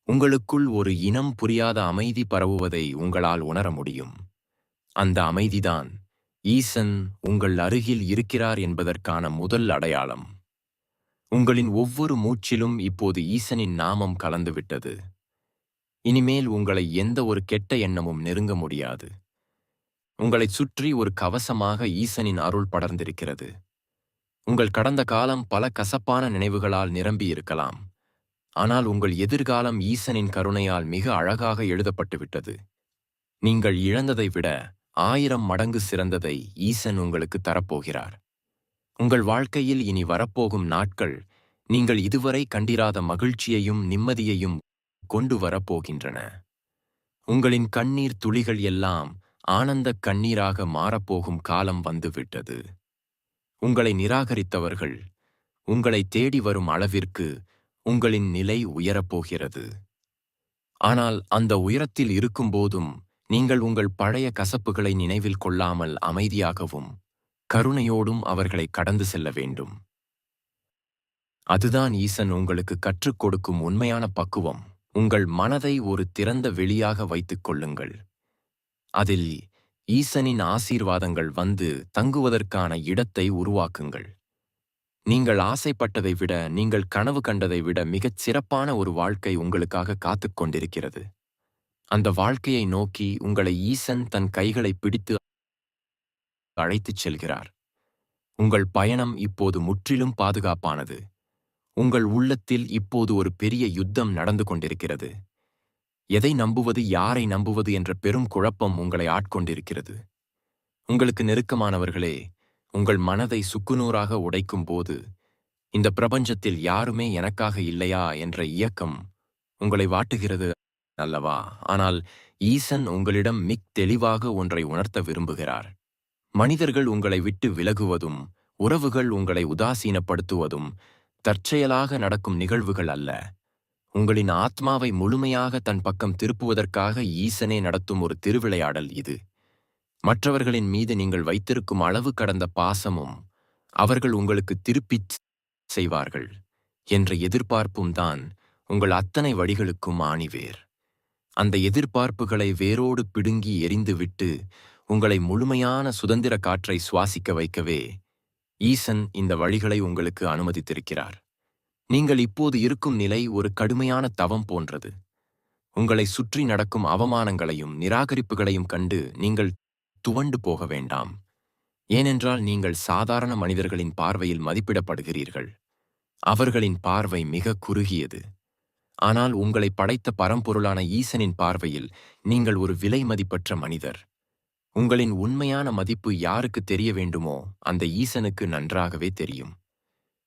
உங்களுக்குள் ஒரு இனம் புரியாத அமைதி பரவுவதை உங்களால் உணர முடியும். அந்த அமைதிதான் ஈசன் உங்கள் அருகில் இருக்கிறார் என்பதற்கான முதல் அடையாளம். உங்களின் ஒவ்வொரு மூச்சிலும் இப்போது ஈசனின் நாமம் கலந்துவிட்டது. இனிமேல் உங்களை எந்த ஒரு கெட்ட எண்ணமும் நெருங்க முடியாது. உங்களைச் சுற்றி ஒரு கவசமாக ஈசனின் அருள் படர்ந்திருக்கிறது. உங்கள் கடந்த காலம் பல கசப்பான நினைவுகளால் நிரம்பியிருக்கலாம். ஆனால் உங்கள் எதிர்காலம் ஈசனின் கருணையால் மிக அழகாக எழுதப்பட்டுவிட்டது. நீங்கள் இழந்ததை விட 1000 மடங்கு சிறந்ததை ஈசன் உங்களுக்கு தரப்போகிறார். உங்கள் வாழ்க்கையில் இனி வரப்போகும் நாட்கள் நீங்கள் இதுவரை கண்டிராத மகிழ்ச்சியையும் நிம்மதியையும் கொண்டு வரப்போகின்றன. உங்களின் கண்ணீர் துளிகள் எல்லாம் ஆனந்தக் கண்ணீராக மாறப்போகும் காலம் வந்துவிட்டது. உங்களை நிராகரித்தவர்கள் உங்களை தேடி வரும் அளவிற்கு உங்களின் நிலை உயரப்போகிறது. ஆனால் அந்த உயரத்தில் இருக்கும்போதும் நீங்கள் உங்கள் பழைய கசப்புகளை நினைவில் கொள்ளாமல் அமைதியாகவும் கருணையோடும் அவர்களை கடந்து செல்ல வேண்டும். அதுதான் ஈசன் உங்களுக்கு கற்றுக் கொடுக்கும் உண்மையான பக்குவம். உங்கள் மனதை ஒரு திறந்த வெளியாக வைத்துக் கொள்ளுங்கள். அதில் ஈசனின் ஆசீர்வாதங்கள் வந்து தங்குவதற்கான இடத்தை உருவாக்குங்கள். நீங்கள் ஆசைப்பட்டதை விட, நீங்கள் கனவு கண்டதை விட மிகச் சிறப்பான ஒரு வாழ்க்கை உங்களுக்காக காத்துக் கொண்டிருக்கிறது. அந்த வாழ்க்கையை நோக்கி உங்களை ஈசன் தன் கைகளை பிடித்து அழைத்துச் செல்கிறார். உங்கள் பயணம் இப்போது முற்றிலும் பாதுகாப்பானது. உங்கள் உள்ளத்தில் இப்போது ஒரு பெரிய யுத்தம் நடந்து கொண்டிருக்கிறது. எதை நம்புவது, யாரை நம்புவது என்ற பெரும் குழப்பம் உங்களை ஆட்கொண்டிருக்கிறது. உங்களுக்கு நெருக்கமானவர்களே உங்கள் மனதை சுக்குநூறாக உடைக்கும் போது இந்த பிரபஞ்சத்தில் யாருமே எனக்காக இல்லையா என்ற இயக்கம் உங்களை வாட்டுகிறது அல்லவா? ஆனால் ஈசன் உங்களிடம் தெளிவாக ஒன்றை உணர்த்த விரும்புகிறார். மனிதர்கள் உங்களை விட்டு விலகுவதும் உறவுகள் உங்களை உதாசீனப்படுத்துவதும் தற்செயலாக நடக்கும் நிகழ்வுகள் அல்ல. உங்களின் ஆத்மாவை முழுமையாக தன் பக்கம் திருப்புவதற்காக ஈசனே நடத்தும் ஒரு திருவிளையாடல் இது. மற்றவர்களின் மீது நீங்கள் வைத்திருக்கும் அளவு கடந்த பாசமும் அவர்கள் உங்களுக்கு திருப்பிச் செய்வார்கள் என்ற எதிர்பார்ப்பும் தான் உங்கள் அத்தனை வழிகளுக்கும் ஆணிவேர். அந்த எதிர்பார்ப்புகளை வேரோடு பிடுங்கி எரிந்துவிட்டு உங்களை முழுமையான சுதந்திர காற்றை சுவாசிக்க வைக்கவே ஈசன் இந்த வழிகளை உங்களுக்கு அனுமதித்திருக்கிறார். நீங்கள் இப்போது இருக்கும் நிலை ஒரு கடுமையான தவம் போன்றது. உங்களை சுற்றி நடக்கும் அவமானங்களையும் நிராகரிப்புகளையும் கண்டு நீங்கள் துவண்டு போக வேண்டாம். ஏனென்றால் நீங்கள் சாதாரண மனிதர்களின் பார்வையில் மதிப்பிடப்படுகிறீர்கள். அவர்களின் பார்வை மிக குறுகியது. ஆனால் உங்களை படைத்த பரம்பொருளான ஈசனின் பார்வையில் நீங்கள் ஒரு விலை மதிப்பற்ற மனிதர். உங்களின் உண்மையான மதிப்பு யாருக்கு தெரிய வேண்டுமோ அந்த ஈசனுக்கு நன்றாகவே தெரியும்.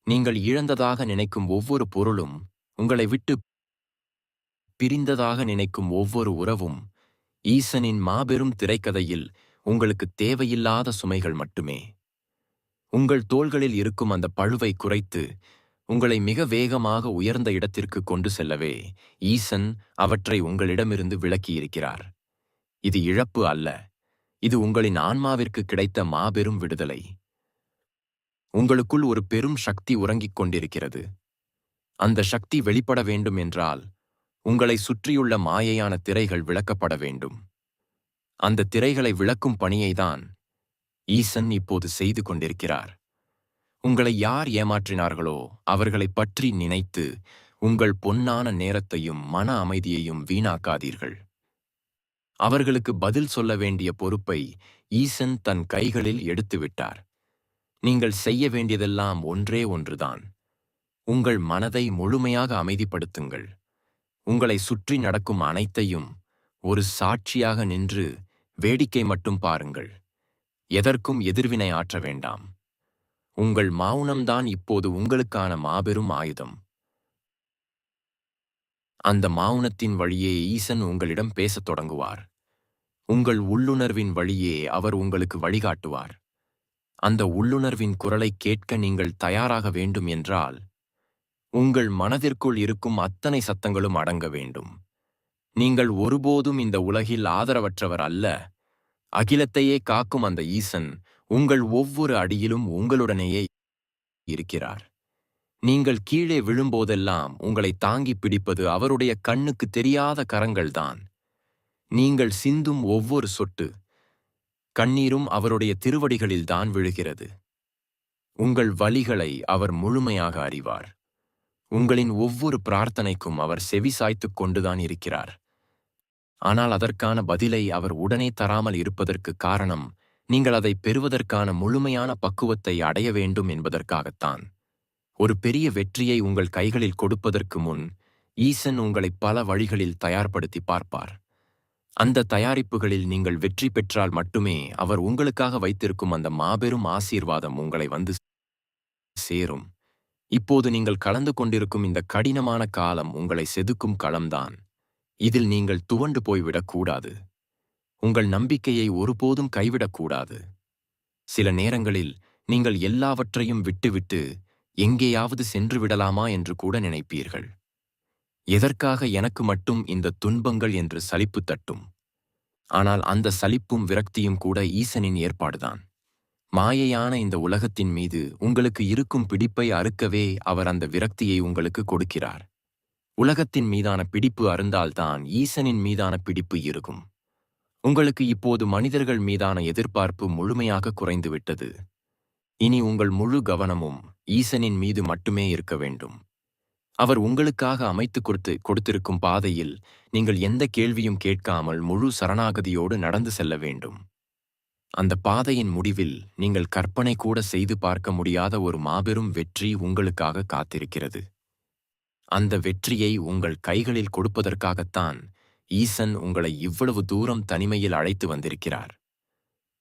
நீங்கள் இழந்ததாக நினைக்கும் ஒவ்வொரு பொருளும், உங்களை விட்டு பிரிந்ததாக நினைக்கும் ஒவ்வொரு உறவும் ஈசனின் மாபெரும் திரைக்கதையில் உங்களுக்கு தேவையில்லாத சுமைகள் மட்டுமே. உங்கள் தோள்களில் இருக்கும் அந்த பழுவை குறைத்து உங்களை மிக வேகமாக உயர்ந்த இடத்திற்கு கொண்டு செல்லவே ஈசன் அவற்றை உங்களிடமிருந்து விலக்கியிருக்கிறார். இது இழப்பு அல்ல, இது உங்களின் ஆன்மாவிற்கு கிடைத்த மாபெரும் விடுதலை. உங்களுக்குள் ஒரு பெரும் சக்தி உறங்கிக் கொண்டிருக்கிறது. அந்த சக்தி வெளிப்பட வேண்டும் என்றால் உங்களை சுற்றியுள்ள மாயையான திரைகள் விளக்கப்பட வேண்டும். அந்த திரைகளை விளக்கும் பணியைதான் ஈசன் இப்போது செய்து கொண்டிருக்கிறார். உங்களை யார் ஏமாற்றினார்களோ அவர்களைப் பற்றி நினைத்து உங்கள் பொன்னான நேரத்தையும் மன அமைதியையும் வீணாக்காதீர்கள். அவர்களுக்கு பதில் சொல்ல வேண்டிய பொறுப்பை ஈசன் தன் கைகளில் எடுத்துவிட்டார். நீங்கள் செய்ய வேண்டியதெல்லாம் ஒன்றே ஒன்றுதான். உங்கள் மனதை முழுமையாக அமைதிப்படுத்துங்கள். உங்களை சுற்றி நடக்கும் அனைத்தையும் ஒரு சாட்சியாக நின்று வேடிக்கை மட்டும் பாருங்கள். எதற்கும் எதிர்வினை ஆற்ற வேண்டாம். உங்கள் மௌனம்தான் இப்போது உங்களுக்கான மாபெரும் ஆயுதம். அந்த மௌனத்தின் வழியே ஈசன் உங்களிடம் பேசத் தொடங்குவார். உங்கள் உள்ளுணர்வின் வழியே அவர் உங்களுக்கு வழிகாட்டுவார். அந்த உள்ளுணர்வின் குரலை கேட்க நீங்கள் தயாராக வேண்டும் என்றால் உங்கள் மனதிற்குள் இருக்கும் அத்தனை சத்தங்களும் அடங்க வேண்டும். நீங்கள் ஒருபோதும் இந்த உலகில் ஆதரவற்றவர் அல்ல. அகிலத்தையே காக்கும் அந்த ஈசன் உங்கள் ஒவ்வொரு அடியிலும் உங்களுடனேயே இருக்கிறார். நீங்கள் கீழே விழும்போதெல்லாம் உங்களை தாங்கி பிடிப்பது அவருடைய கண்ணுக்கு தெரியாத கரங்கள்தான். நீங்கள் சிந்தும் ஒவ்வொரு சொட்டு கண்ணீரும் அவருடைய திருவடிகளில்தான் விழுகிறது. உங்கள் வலிகளை அவர் முழுமையாக அறிவார். உங்களின் ஒவ்வொரு பிரார்த்தனைக்கும் அவர் செவி சாய்த்துக் கொண்டுதான் இருக்கிறார். ஆனால் அதற்கான பதிலை அவர் உடனே தராமல் இருப்பதற்கு காரணம் நீங்கள் அதை பெறுவதற்கான முழுமையான பக்குவத்தை அடைய வேண்டும் என்பதற்காகத்தான். ஒரு பெரிய வெற்றியை உங்கள் கைகளில் கொடுப்பதற்கு முன் ஈசன் உங்களை பல வழிகளில் தயார்படுத்தி பார்ப்பார். அந்த தயாரிப்புகளில் நீங்கள் வெற்றி பெற்றால் மட்டுமே அவர் உங்களுக்காக வைத்திருக்கும் அந்த மாபெரும் ஆசீர்வாதம் உங்களை வந்து சேரும். இப்போது நீங்கள் கலந்து கொண்டிருக்கும் இந்த கடினமான காலம் உங்களை செதுக்கும் களம்தான். இதில் நீங்கள் துவண்டு போய்விடக்கூடாது. உங்கள் நம்பிக்கையை ஒருபோதும் கைவிடக்கூடாது. சில நேரங்களில் நீங்கள் எல்லாவற்றையும் விட்டுவிட்டு எங்கேயாவது சென்று விடலாமா என்று கூட நினைப்பீர்கள். எதற்காக எனக்கு மட்டும் இந்த துன்பங்கள் என்று சலிப்பு தட்டும். ஆனால் அந்த சலிப்பும் விரக்தியும் கூட ஈசனின் ஏற்பாடுதான். மாயையான இந்த உலகத்தின் மீது உங்களுக்கு இருக்கும் பிடிப்பை அறுக்கவே அவர் அந்த விரக்தியை உங்களுக்கு கொடுக்கிறார். உலகத்தின் மீதான பிடிப்பு அருந்தால்தான் ஈசனின் மீதான பிடிப்பு இருக்கும். உங்களுக்கு இப்போது மனிதர்கள் மீதான எதிர்பார்ப்பு முழுமையாக குறைந்துவிட்டது. இனி உங்கள் முழு கவனமும் ஈசனின் மீது மட்டுமே இருக்க வேண்டும். அவர் உங்களுக்காக அமைத்து கொடுத்திருக்கும் பாதையில் நீங்கள் எந்த கேள்வியும் கேட்காமல் முழு சரணாகதியோடு நடந்து செல்ல வேண்டும். அந்த பாதையின் முடிவில் நீங்கள் கற்பனை கூட செய்து பார்க்க முடியாத ஒரு மாபெரும் வெற்றி உங்களுக்காக காத்திருக்கிறது. அந்த வெற்றியை உங்கள் கைகளில் கொடுப்பதற்காகத்தான் ஈசன் உங்களை இவ்வளவு தூரம் தனிமையில் அழைத்து வந்திருக்கிறார்.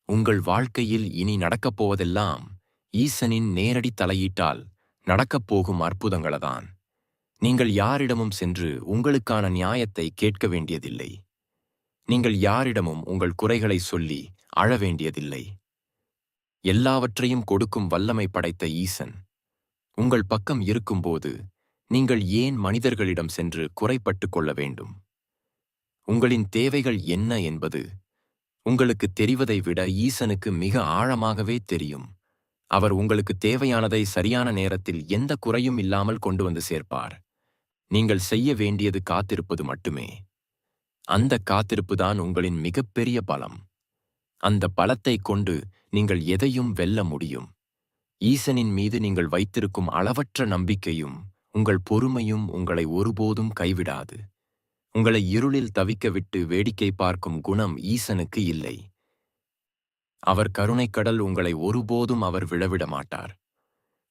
உங்கள் வாழ்க்கையில் இனி நடக்கப் போவதெல்லாம் ஈசனின் நேரடி தலையீட்டால் நடக்கப் போகும் அற்புதங்களதான். நீங்கள் யாரிடமும் சென்று உங்களுக்கான நியாயத்தை கேட்க வேண்டியதில்லை. நீங்கள் யாரிடமும் உங்கள் குறைகளை சொல்லி அழ வேண்டியதில்லை. எல்லாவற்றையும் கொடுக்கும் வல்லமை படைத்த ஈசன் உங்கள் பக்கம் இருக்கும்போது நீங்கள் ஏன் மனிதர்களிடம் சென்று குறைப்பட்டு கொள்ள வேண்டும்? உங்களின் தேவைகள் என்ன என்பது உங்களுக்கு தெரிவதை விட ஈசனுக்கு மிக ஆழமாகவே தெரியும். அவர் உங்களுக்கு தேவையானதை சரியான நேரத்தில் எந்த குறையும் இல்லாமல் கொண்டு வந்து சேர்ப்பார். நீங்கள் செய்ய வேண்டியது காத்திருப்பது மட்டுமே. அந்த காத்திருப்புதான் உங்களின் மிகப்பெரிய பலம். அந்த பலத்தை கொண்டு நீங்கள் எதையும் வெல்ல முடியும். ஈசனின் மீது நீங்கள் வைத்திருக்கும் அளவற்ற நம்பிக்கையும் உங்கள் பொறுமையும் உங்களை ஒருபோதும் கைவிடாது. உங்களை இருளில் தவிக்க விட்டு வேடிக்கை பார்க்கும் குணம் ஈசனுக்கு இல்லை. அவர் கருணைக்கடல் உங்களை ஒருபோதும் அவர் விழவிட மாட்டார்.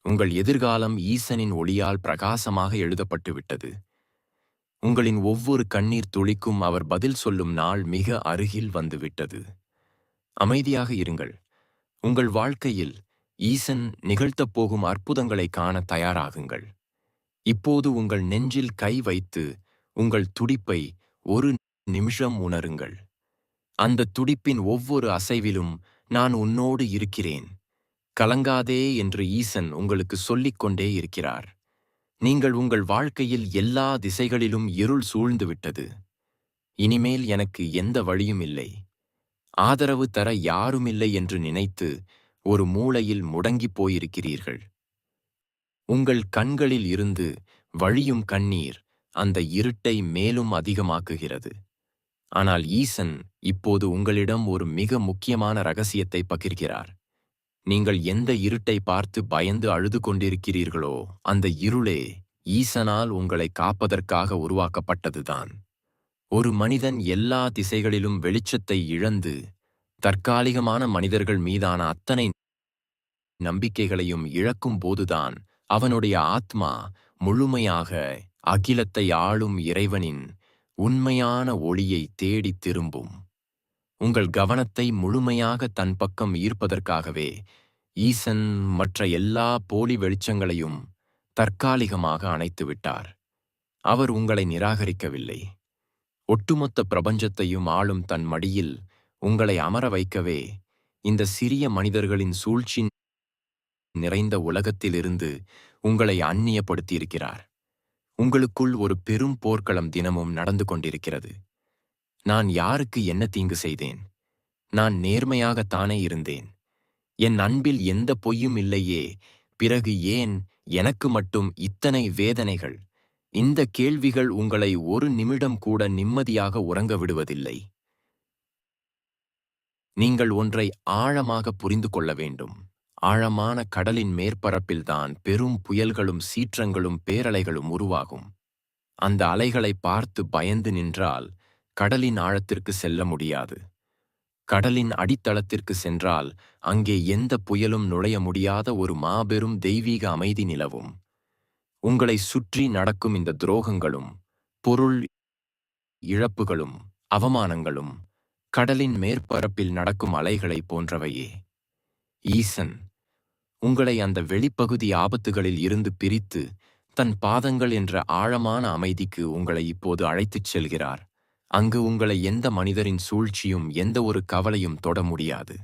உங்கள் எதிர்காலம் ஈசனின் ஒளியால் பிரகாசமாக எழுதப்பட்டு விட்டது. உங்களின் ஒவ்வொரு கண்ணீர் துளிக்கும் அவர் பதில் சொல்லும் நாள் மிக அருகில் வந்துவிட்டது. அமைதியாக இருங்கள். உங்கள் வாழ்க்கையில் ஈசன் நிகழ்த்தப் போகும் அற்புதங்களை காண தயாராகுங்கள். இப்போது உங்கள் நெஞ்சில் கை வைத்து உங்கள் துடிப்பை ஒரு நிமிஷம் உணருங்கள். அந்த துடிப்பின் ஒவ்வொரு அசைவிலும் நான் உன்னோடு இருக்கிறேன், கலங்காதே என்று ஈசன் உங்களுக்கு சொல்லிக் கொண்டே இருக்கிறார். நீங்கள் உங்கள் வாழ்க்கையில் எல்லா திசைகளிலும் இருள் சூழ்ந்து விட்டது. இனிமேல் எனக்கு எந்த வழியும் இல்லை, ஆதரவு தர யாருமில்லை என்று நினைத்து ஒரு மூலையில் முடங்கிப் போயிருக்கிறீர்கள். உங்கள் கண்களில் இருந்து வழியும் கண்ணீர் அந்த இருட்டை மேலும் அதிகமாக்குகிறது. ஆனால் ஈசன் இப்போது உங்களிடம் ஒரு மிக முக்கியமான ரகசியத்தை பகிர்கிறார். நீங்கள் எந்த இருட்டை பார்த்து பயந்து அழுது கொண்டிருக்கிறீர்களோ அந்த இருளே ஈசனால் உங்களை காப்பதற்காக உருவாக்கப்பட்டதுதான். ஒரு மனிதன் எல்லா திசைகளிலும் வெளிச்சத்தை இழந்து தற்காலிகமான மனிதர்கள் மீதான அத்தனை நம்பிக்கைகளையும் இழக்கும் போதுதான் அவனுடைய ஆத்மா முழுமையாக அகிலத்தை ஆளும் இறைவனின் உண்மையான ஒளியை தேடித் திரும்பும். உங்கள் கவனத்தை முழுமையாக தன் பக்கம் ஈர்ப்பதற்காகவே ஈசன் மற்ற எல்லா போலி வெளிச்சங்களையும் தற்காலிகமாக அணைத்துவிட்டார். அவர் உங்களை நிராகரிக்கவில்லை. ஒட்டுமொத்த பிரபஞ்சத்தையும் ஆளும் தன் மடியில் உங்களை அமர வைக்கவே இந்த சிறிய மனிதர்களின் சூழ்ச்சி நிறைந்த உலகத்திலிருந்து உங்களை அந்நியப்படுத்தியிருக்கிறார். உங்களுக்குள் ஒரு பெரும் போர்க்களம் தினமும் நடந்து கொண்டிருக்கிறது. நான் யாருக்கு என்ன தீங்கு செய்தேன்? நான் நேர்மையாகத்தானே இருந்தேன். என் அன்பில் எந்த பொய்யும் இல்லையே, பிறகு ஏன் எனக்கு மட்டும் இத்தனை வேதனைகள்? இந்த கேள்விகள் உங்களை ஒரு நிமிடம் கூட நிம்மதியாக உறங்க விடுவதில்லை. நீங்கள் ஒன்றை ஆழமாக புரிந்து கொள்ள வேண்டும். ஆழமான கடலின் மேற்பரப்பில்தான் பெரும் புயல்களும் சீற்றங்களும் பேரலைகளும் உருவாகும். அந்த அலைகளை பார்த்து பயந்து நின்றால் கடலின் ஆழத்திற்கு செல்ல முடியாது. கடலின் அடித்தளத்திற்கு சென்றால் அங்கே எந்த புயலும் நுழைய முடியாத ஒரு மாபெரும் தெய்வீக அமைதி நிலவும். உங்களை சுற்றி நடக்கும் இந்த துரோகங்களும் பொருள் இழப்புகளும் அவமானங்களும் கடலின் மேற்பரப்பில் நடக்கும் அலைகளை போன்றவையே. ஈசன் உங்களை அந்த வெளிப்பகுதி ஆபத்துகளில் இருந்து பிரித்து தன் பாதங்கள் என்ற ஆழமான அமைதிக்கு உங்களை இப்போது அழைத்துச் செல்கிறார். அங்கு உங்களை எந்த மனிதரின் சூழ்ச்சியும் எந்த ஒரு கவலையும் தொட முடியாது.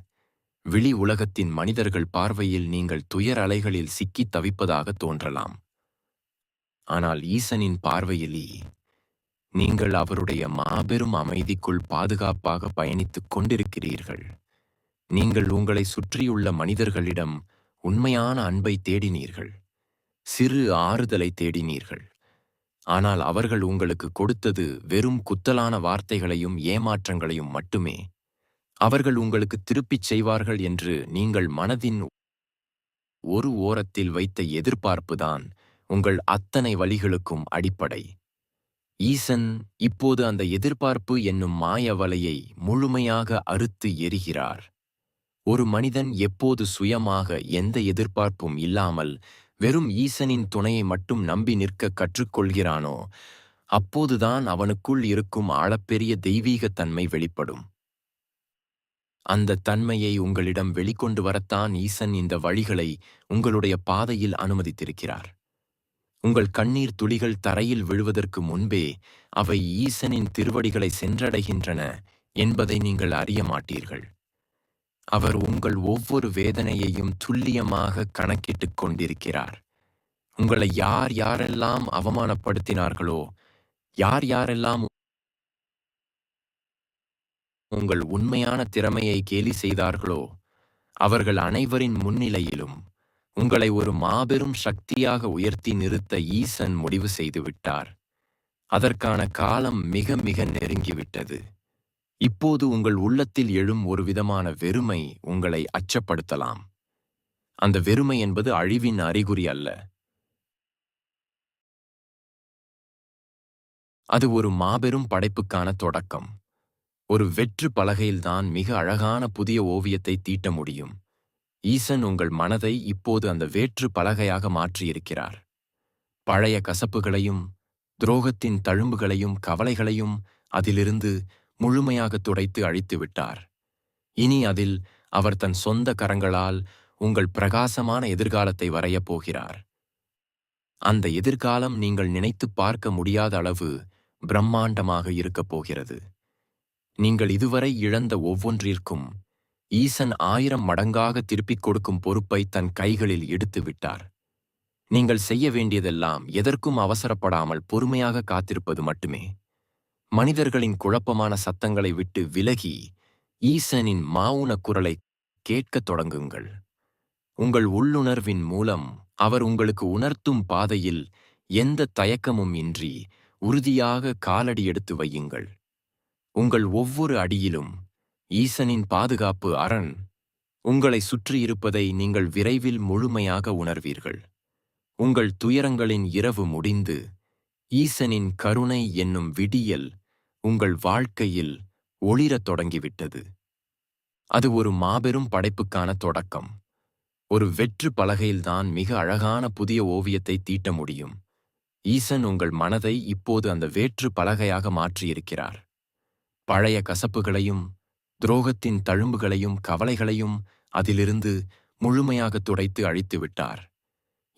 விழி உலகத்தின் மனிதர்கள் பார்வையில் நீங்கள் துயர் அலைகளில் சிக்கித் தவிப்பதாக தோன்றலாம். ஆனால் ஈசனின் பார்வையிலே நீங்கள் அவருடைய மாபெரும் அமைதிக்குள் பாதுகாப்பாக பயணித்துக் கொண்டிருக்கிறீர்கள். நீங்கள் உங்களை சுற்றியுள்ள மனிதர்களிடம் உண்மையான அன்பை தேடினீர்கள், சிறு ஆறுதலை தேடினீர்கள். ஆனால் அவர்கள் உங்களுக்கு கொடுத்தது வெறும் குத்தலான வார்த்தைகளையும் ஏமாற்றங்களையும் மட்டுமே. அவர்கள் உங்களுக்கு திருப்பிச் செய்வார்கள் என்று நீங்கள் மனதின் ஒரு ஓரத்தில் வைத்த எதிர்பார்ப்புதான் உங்கள் அத்தனை வலிகளுக்கும் அடிப்படை. ஈசன் இப்போது அந்த எதிர்பார்ப்பு என்னும் மாய வலையை முழுமையாக அறுத்து எரிகிறார். ஒரு மனிதன் எப்போது சுயமாக எந்த எதிர்பார்ப்பும் இல்லாமல் வெறும் ஈசனின் துணையை மட்டும் நம்பி நிற்க கற்றுக்கொள்கிறானோ அப்போதுதான் அவனுக்குள் இருக்கும் ஆழப்பெரிய தெய்வீகத் தன்மை வெளிப்படும். அந்த தன்மையை உங்களிடம் வெளிக்கொண்டு வரத்தான் ஈசன் இந்த வழிகளை உங்களுடைய பாதையில் அனுமதித்திருக்கிறார். உங்கள் கண்ணீர் துளிகள் தரையில் விழுவதற்கு முன்பே அவை ஈசனின் திருவடிகளை சென்றடைகின்றன என்பதை நீங்கள் அறிய மாட்டீர்கள். அவர் உங்கள் ஒவ்வொரு வேதனையையும் துல்லியமாக கணக்கிட்டுக் கொண்டிருக்கிறார். உங்களை யார் யாரெல்லாம் அவமானப்படுத்தினார்களோ, யார் யாரெல்லாம் உங்கள் உண்மையான திறமையை கேலி செய்தார்களோ, அவர்கள் அனைவரின் முன்னிலையிலும் உங்களை ஒரு மாபெரும் சக்தியாக உயர்த்தி நிறுத்த ஈசன் முடிவு செய்துவிட்டார். அதற்கான காலம் மிக மிக நெருங்கிவிட்டது. இப்போது உங்கள் உள்ளத்தில் எழும் ஒரு விதமான வெறுமை உங்களை அச்சப்படுத்தலாம். அந்த வெறுமை என்பது அழிவின் அறிகுறி அல்ல. அது ஒரு மாபெரும் படைப்புக்கான தொடக்கம். ஒரு வெற்று பலகையில்தான் மிக அழகான புதிய ஓவியத்தை தீட்ட முடியும். ஈசன் உங்கள் மனதை இப்போது அந்த வேற்று பலகையாக மாற்றியிருக்கிறார். பழைய கசப்புகளையும் துரோகத்தின் தழும்புகளையும் கவலைகளையும் அதிலிருந்து முழுமையாக துடைத்து அழித்து விட்டார். இனி அதில் அவர் தன் சொந்த கரங்களால் உங்கள் பிரகாசமான எதிர்காலத்தை வரையப் போகிறார். அந்த எதிர்காலம் நீங்கள் நினைத்துப் பார்க்க முடியாத அளவு பிரம்மாண்டமாக இருக்கப் போகிறது. நீங்கள் இதுவரை இழந்த ஒவ்வொன்றிற்கும் ஈசன் 1000 மடங்காக திருப்பிக் கொடுக்கும் பொறுப்பை தன் கைகளில் எடுத்து விட்டார். நீங்கள் செய்ய வேண்டியதெல்லாம் எதற்கும் அவசரப்படாமல் பொறுமையாக காத்திருப்பது மட்டுமே. மனிதர்களின் குழப்பமான சத்தங்களை விட்டு விலகி ஈசனின் மௌன குரலை கேட்கத் தொடங்குங்கள். உங்கள் உள்ளுணர்வின் மூலம் அவர் உங்களுக்கு உணர்த்தும் பாதையில் எந்த தயக்கமும் இன்றி உறுதியாக காலடி எடுத்து வையுங்கள். உங்கள் ஒவ்வொரு அடியிலும் ஈசனின் பாதுகாப்பு அரண் உங்களை சுற்றியிருப்பதை நீங்கள் விரைவில் முழுமையாக உணர்வீர்கள். உங்கள் துயரங்களின் இரவு முடிந்து ஈசனின் கருணை என்னும் விடியல் உங்கள் வாழ்க்கையில் ஒளிரத் தொடங்கிவிட்டது. அது ஒரு மாபெரும் படைப்புக்கான தொடக்கம். ஒரு வெற்று பலகையில்தான் மிக அழகான புதிய ஓவியத்தை தீட்ட முடியும். ஈசன் உங்கள் மனதை இப்போது அந்த வேற்று பலகையாக மாற்றியிருக்கிறார். பழைய கசப்புகளையும் துரோகத்தின் தழும்புகளையும் கவலைகளையும் அதிலிருந்து முழுமையாக துடைத்து அழித்துவிட்டார்.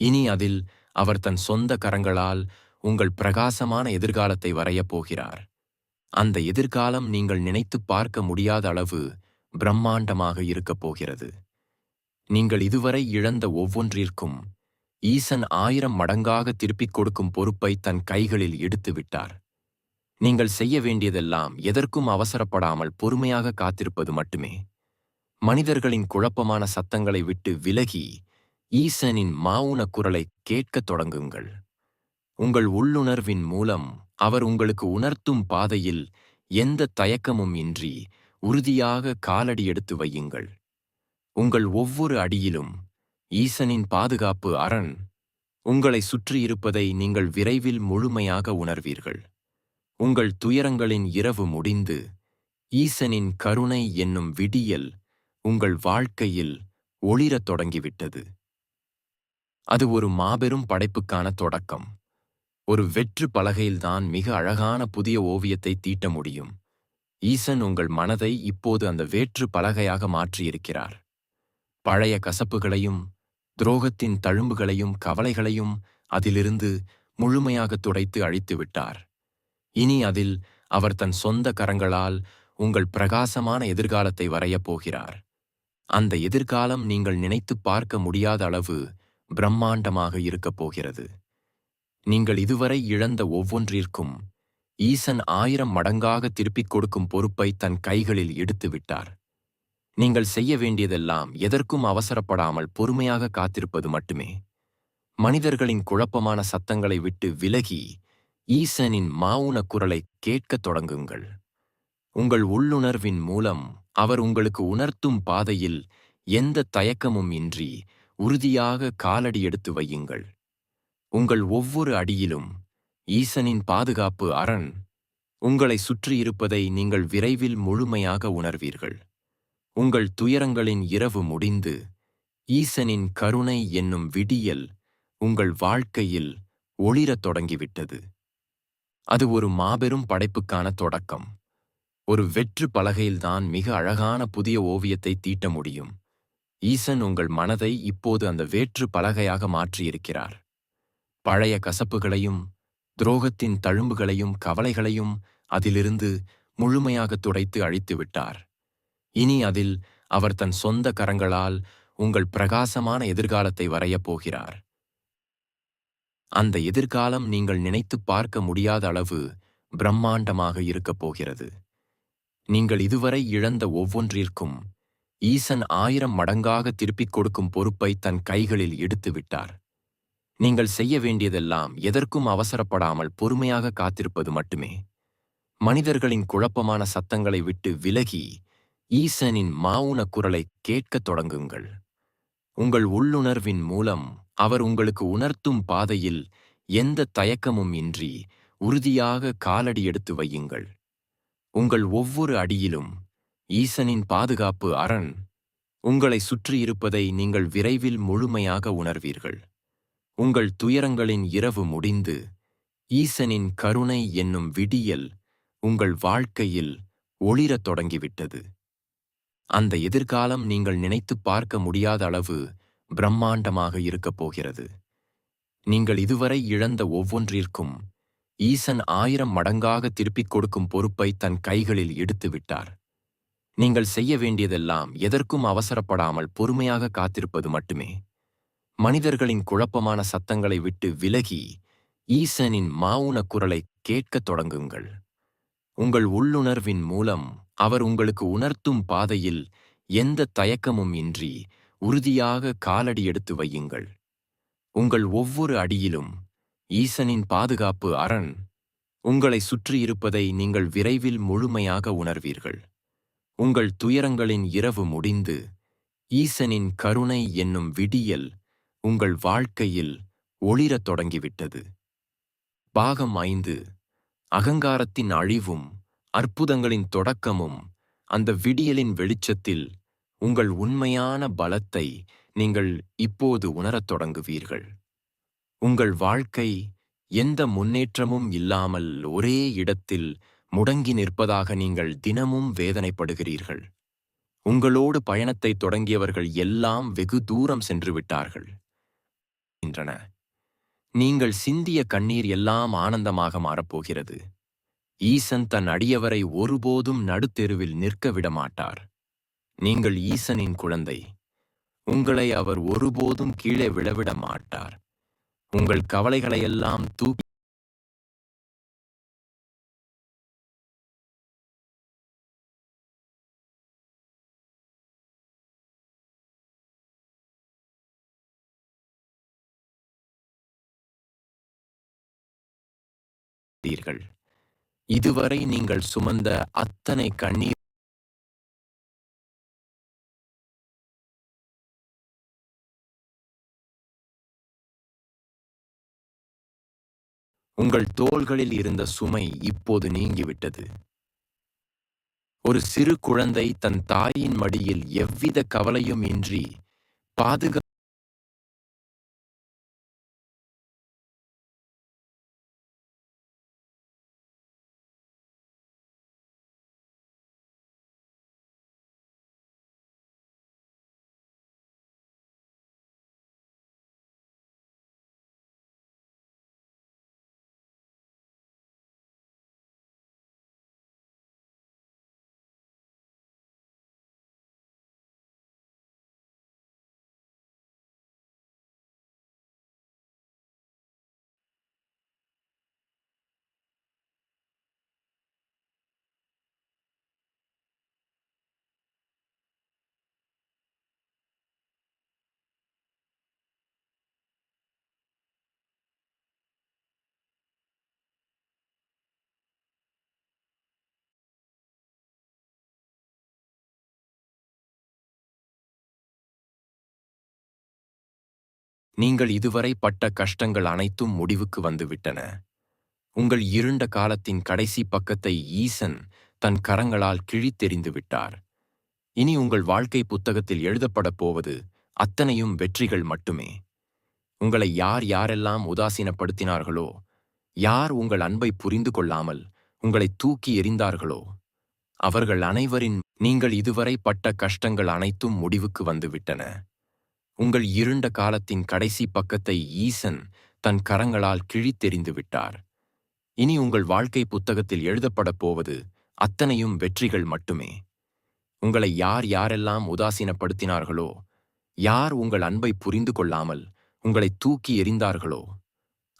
இனி அதில் அவர் தன் சொந்த கரங்களால் உங்கள் பிரகாசமான எதிர்காலத்தை வரையப் போகிறார். அந்த எதிர்காலம் நீங்கள் நினைத்துப் பார்க்க முடியாத அளவு பிரம்மாண்டமாக இருக்கப் போகிறது. நீங்கள் இதுவரை இழந்த ஒவ்வொன்றிற்கும் ஈசன் 1000 மடங்காக திருப்பிக் கொடுக்கும் பொறுப்பை தன் கைகளில் எடுத்து விட்டார். நீங்கள் செய்ய வேண்டியதெல்லாம் எதற்கும் அவசரப்படாமல் பொறுமையாக காத்திருப்பது மட்டுமே. மனிதர்களின் குழப்பமான சத்தங்களை விட்டு விலகி ஈசனின் மௌன குரலை கேட்கத் தொடங்குங்கள். உங்கள் உள்ளுணர்வின் மூலம் அவர் உங்களுக்கு உணர்த்தும் பாதையில் எந்த தயக்கமும் இன்றி உறுதியாக காலடி எடுத்து வையுங்கள். உங்கள் ஒவ்வொரு அடியிலும் ஈசனின் பாதுகாப்பு அரண் உங்களை சுற்றியிருப்பதை நீங்கள் விரைவில் முழுமையாக உணர்வீர்கள். உங்கள் துயரங்களின் இரவு முடிந்து ஈசனின் கருணை என்னும் விடியல் உங்கள் வாழ்க்கையில் ஒளிரத் தொடங்கிவிட்டது. அது ஒரு மாபெரும் படைப்புக்கான தொடக்கம். ஒரு வெற்று பலகையில்தான் மிக அழகான புதிய ஓவியத்தை தீட்ட முடியும். ஈசன் உங்கள் மனதை இப்போது அந்த வேற்று பலகையாக மாற்றியிருக்கிறார். பழைய கசப்புகளையும் துரோகத்தின் தழும்புகளையும் கவலைகளையும் அதிலிருந்து முழுமையாக துடைத்து அழித்துவிட்டார். இனி அதில் அவர் தன் சொந்த கரங்களால் உங்கள் பிரகாசமான எதிர்காலத்தை வரையப் போகிறார். அந்த எதிர்காலம் நீங்கள் நினைத்துப் பார்க்க முடியாத அளவு பிரம்மாண்டமாக இருக்கப் போகிறது. நீங்கள் இதுவரை இழந்த ஒவ்வொன்றிற்கும் ஈசன் 1000 மடங்காக திருப்பிக் கொடுக்கும் பொறுப்பை தன் கைகளில் எடுத்து விட்டார். நீங்கள் செய்ய வேண்டியதெல்லாம் எதற்கும் அவசரப்படாமல் பொறுமையாக காத்திருப்பது மட்டுமே. மனிதர்களின் குழப்பமான சத்தங்களை விட்டு விலகி ஈசனின் மௌன குரலை கேட்கத் தொடங்குங்கள். உங்கள் உள்ளுணர்வின் மூலம் அவர் உங்களுக்கு உணர்த்தும் பாதையில் எந்த தயக்கமும் இன்றி உறுதியாக காலடி எடுத்து வையுங்கள். உங்கள் ஒவ்வொரு அடியிலும் ஈசனின் பாதுகாப்பு அரண் உங்களை சுற்றியிருப்பதை நீங்கள் விரைவில் முழுமையாக உணர்வீர்கள். உங்கள் துயரங்களின் இரவு முடிந்து ஈசனின் கருணை என்னும் விடியல் உங்கள் வாழ்க்கையில் ஒளிரத் தொடங்கிவிட்டது. அது ஒரு மாபெரும் படைப்புக்கான தொடக்கம். ஒரு வெற்று பலகையில்தான் மிக அழகான புதிய ஓவியத்தை தீட்ட முடியும். ஈசன் உங்கள் மனதை இப்போது அந்த வேற்று பலகையாக மாற்றியிருக்கிறார். பழைய கசப்புகளையும் துரோகத்தின் தழும்புகளையும் கவலைகளையும் அதிலிருந்து முழுமையாக துடைத்து அழித்துவிட்டார். இனி அதில் அவர் தன் சொந்த கரங்களால் உங்கள் பிரகாசமான எதிர்காலத்தை வரையப் போகிறார். அந்த எதிர்காலம் நீங்கள் நினைத்துப் பார்க்க முடியாத அளவு பிரம்மாண்டமாக இருக்கப் போகிறது. நீங்கள் இதுவரை இழந்த ஒவ்வொன்றிற்கும் ஈசன் 1000 மடங்காக திருப்பிக் கொடுக்கும் பொறுப்பை தன் கைகளில் எடுத்து விட்டார். நீங்கள் செய்ய வேண்டியதெல்லாம் எதற்கும் அவசரப்படாமல் பொறுமையாக காத்திருப்பது மட்டுமே. மனிதர்களின் குழப்பமான சத்தங்களை விட்டு விலகி ஈசனின் மௌன குரலை கேட்கத் தொடங்குங்கள். உங்கள் உள்ளுணர்வின் மூலம் அவர் உங்களுக்கு உணர்த்தும் பாதையில் எந்த தயக்கமும் இன்றி உறுதியாக காலடி எடுத்து வையுங்கள். உங்கள் ஒவ்வொரு அடியிலும் ஈசனின் பாதுகாப்பு அரண் உங்களை சுற்றியிருப்பதை நீங்கள் விரைவில் முழுமையாக உணர்வீர்கள். உங்கள் துயரங்களின் இரவு முடிந்து ஈசனின் கருணை என்னும் விடியல் உங்கள் வாழ்க்கையில் ஒளிரத் தொடங்கிவிட்டது. அந்த எதிர்காலம் நீங்கள் நினைத்துப் பார்க்க முடியாத அளவு பிரம்மாண்டமாக இருக்கப் போகிறது. நீங்கள் இதுவரை இழந்த ஒவ்வொன்றிற்கும் ஈசன் 1000 மடங்காக திருப்பிக் கொடுக்கும் பொறுப்பை தன் கைகளில் எடுத்து விட்டார். நீங்கள் செய்ய வேண்டியதெல்லாம் எதற்கும் அவசரப்படாமல் பொறுமையாக காத்திருப்பது மட்டுமே. மனிதர்களின் குழப்பமான சத்தங்களை விட்டு விலகி ஈசனின் மௌன குரலை கேட்கத் தொடங்குங்கள். உங்கள் உள்ளுணர்வின் மூலம் அவர் உங்களுக்கு உணர்த்தும் பாதையில் எந்த தயக்கமும் இன்றி உறுதியாக காலடி எடுத்து வையுங்கள். உங்கள் ஒவ்வொரு அடியிலும் ஈசனின் பாதுகாப்பு அரண் உங்களை சுற்றியிருப்பதை நீங்கள் விரைவில் முழுமையாக உணர்வீர்கள். உங்கள் துயரங்களின் இரவு முடிந்து ஈசனின் கருணை என்னும் விடியல் உங்கள் வாழ்க்கையில் ஒளிரத் தொடங்கிவிட்டது. பாகம் 5. அகங்காரத்தின் அழிவும் அற்புதங்களின் தொடக்கமும். அந்த விடியலின் வெளிச்சத்தில் உங்கள் உண்மையான பலத்தை நீங்கள் இப்போது உணரத் தொடங்குவீர்கள். உங்கள் வாழ்க்கை எந்த முன்னேற்றமும் இல்லாமல் ஒரே இடத்தில் முடங்கி நிற்பதாக நீங்கள் தினமும் வேதனைப்படுகிறீர்கள். உங்களோடு பயணத்தை தொடங்கியவர்கள் எல்லாம் வெகு தூரம் சென்று விட்டார்கள். நீங்கள் சிந்திய கண்ணீர் எல்லாம் ஆனந்தமாக மாறப்போகிறது. ஈசன் தன் அடியவரை ஒருபோதும் நடுத்தெருவில் நிற்க விடமாட்டார். நீங்கள் ஈசனின் குழந்தை. உங்களை அவர் ஒருபோதும் கீழே விழவிட மாட்டார். உங்கள் கவலைகளையெல்லாம் தூக்கிட்டீர்கள். இதுவரை நீங்கள் சுமந்த அத்தனை கண்ணீர் உங்கள் தோள்களில் இருந்த சுமை இப்போது நீங்கிவிட்டது. ஒரு சிறு குழந்தை தன் தாயின் மடியில் எவ்வித கவலையும் இன்றி பாதுகா நீங்கள் இதுவரை பட்ட கஷ்டங்கள் அனைத்தும் முடிவுக்கு வந்துவிட்டன. உங்கள் இருண்ட காலத்தின் கடைசி பக்கத்தை ஈசன் தன் கரங்களால் கிழித்தெறிந்து விட்டார். இனி உங்கள் வாழ்க்கை புத்தகத்தில் எழுதப்படப் போவது அத்தனையும் வெற்றிகள் மட்டுமே. உங்களை யார் யாரெல்லாம் உதாசீனப்படுத்தினார்களோ, யார் உங்கள் அன்பை புரிந்து கொள்ளாமல் உங்களை தூக்கி எறிந்தார்களோ, அவர்கள் அனைவரின் நீங்கள் இதுவரை பட்ட கஷ்டங்கள் அனைத்தும் முடிவுக்கு வந்துவிட்டன. உங்கள் இருண்ட காலத்தின் கடைசி பக்கத்தை ஈசன் தன் கரங்களால் கிழித்தெறிந்து விட்டார். இனி உங்கள் வாழ்க்கை புத்தகத்தில் எழுதப்படப் போவது அத்தனையும் வெற்றிகள் மட்டுமே. உங்களை யார் யாரெல்லாம் உதாசீனப்படுத்தினார்களோ, யார் உங்கள் அன்பை புரிந்து கொள்ளாமல் உங்களை தூக்கி எறிந்தார்களோ,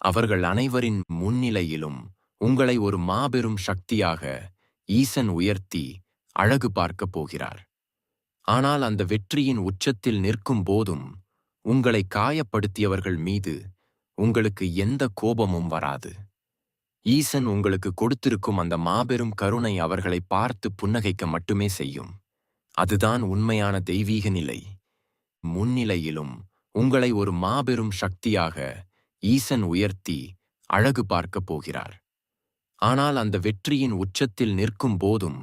அவர்கள் அனைவரின் முன்னிலையிலும் உங்களை ஒரு மாபெரும் சக்தியாக ஈசன் உயர்த்தி அழகு பார்க்கப் போகிறார். ஆனால் அந்த வெற்றியின் உச்சத்தில் நிற்கும் போதும் உங்களை காயப்படுத்தியவர்கள் மீது உங்களுக்கு எந்த கோபமும் வராது. ஈசன் உங்களுக்கு கொடுத்திருக்கும் அந்த மாபெரும் கருணை அவர்களை பார்த்து புன்னகைக்க மட்டுமே செய்யும். அதுதான் உண்மையான தெய்வீக நிலை. முன்னிலையிலும் உங்களை ஒரு மாபெரும் சக்தியாக ஈசன் உயர்த்தி அழகு பார்க்கப் போகிறார். ஆனால் அந்த வெற்றியின் உச்சத்தில் நிற்கும் போதும்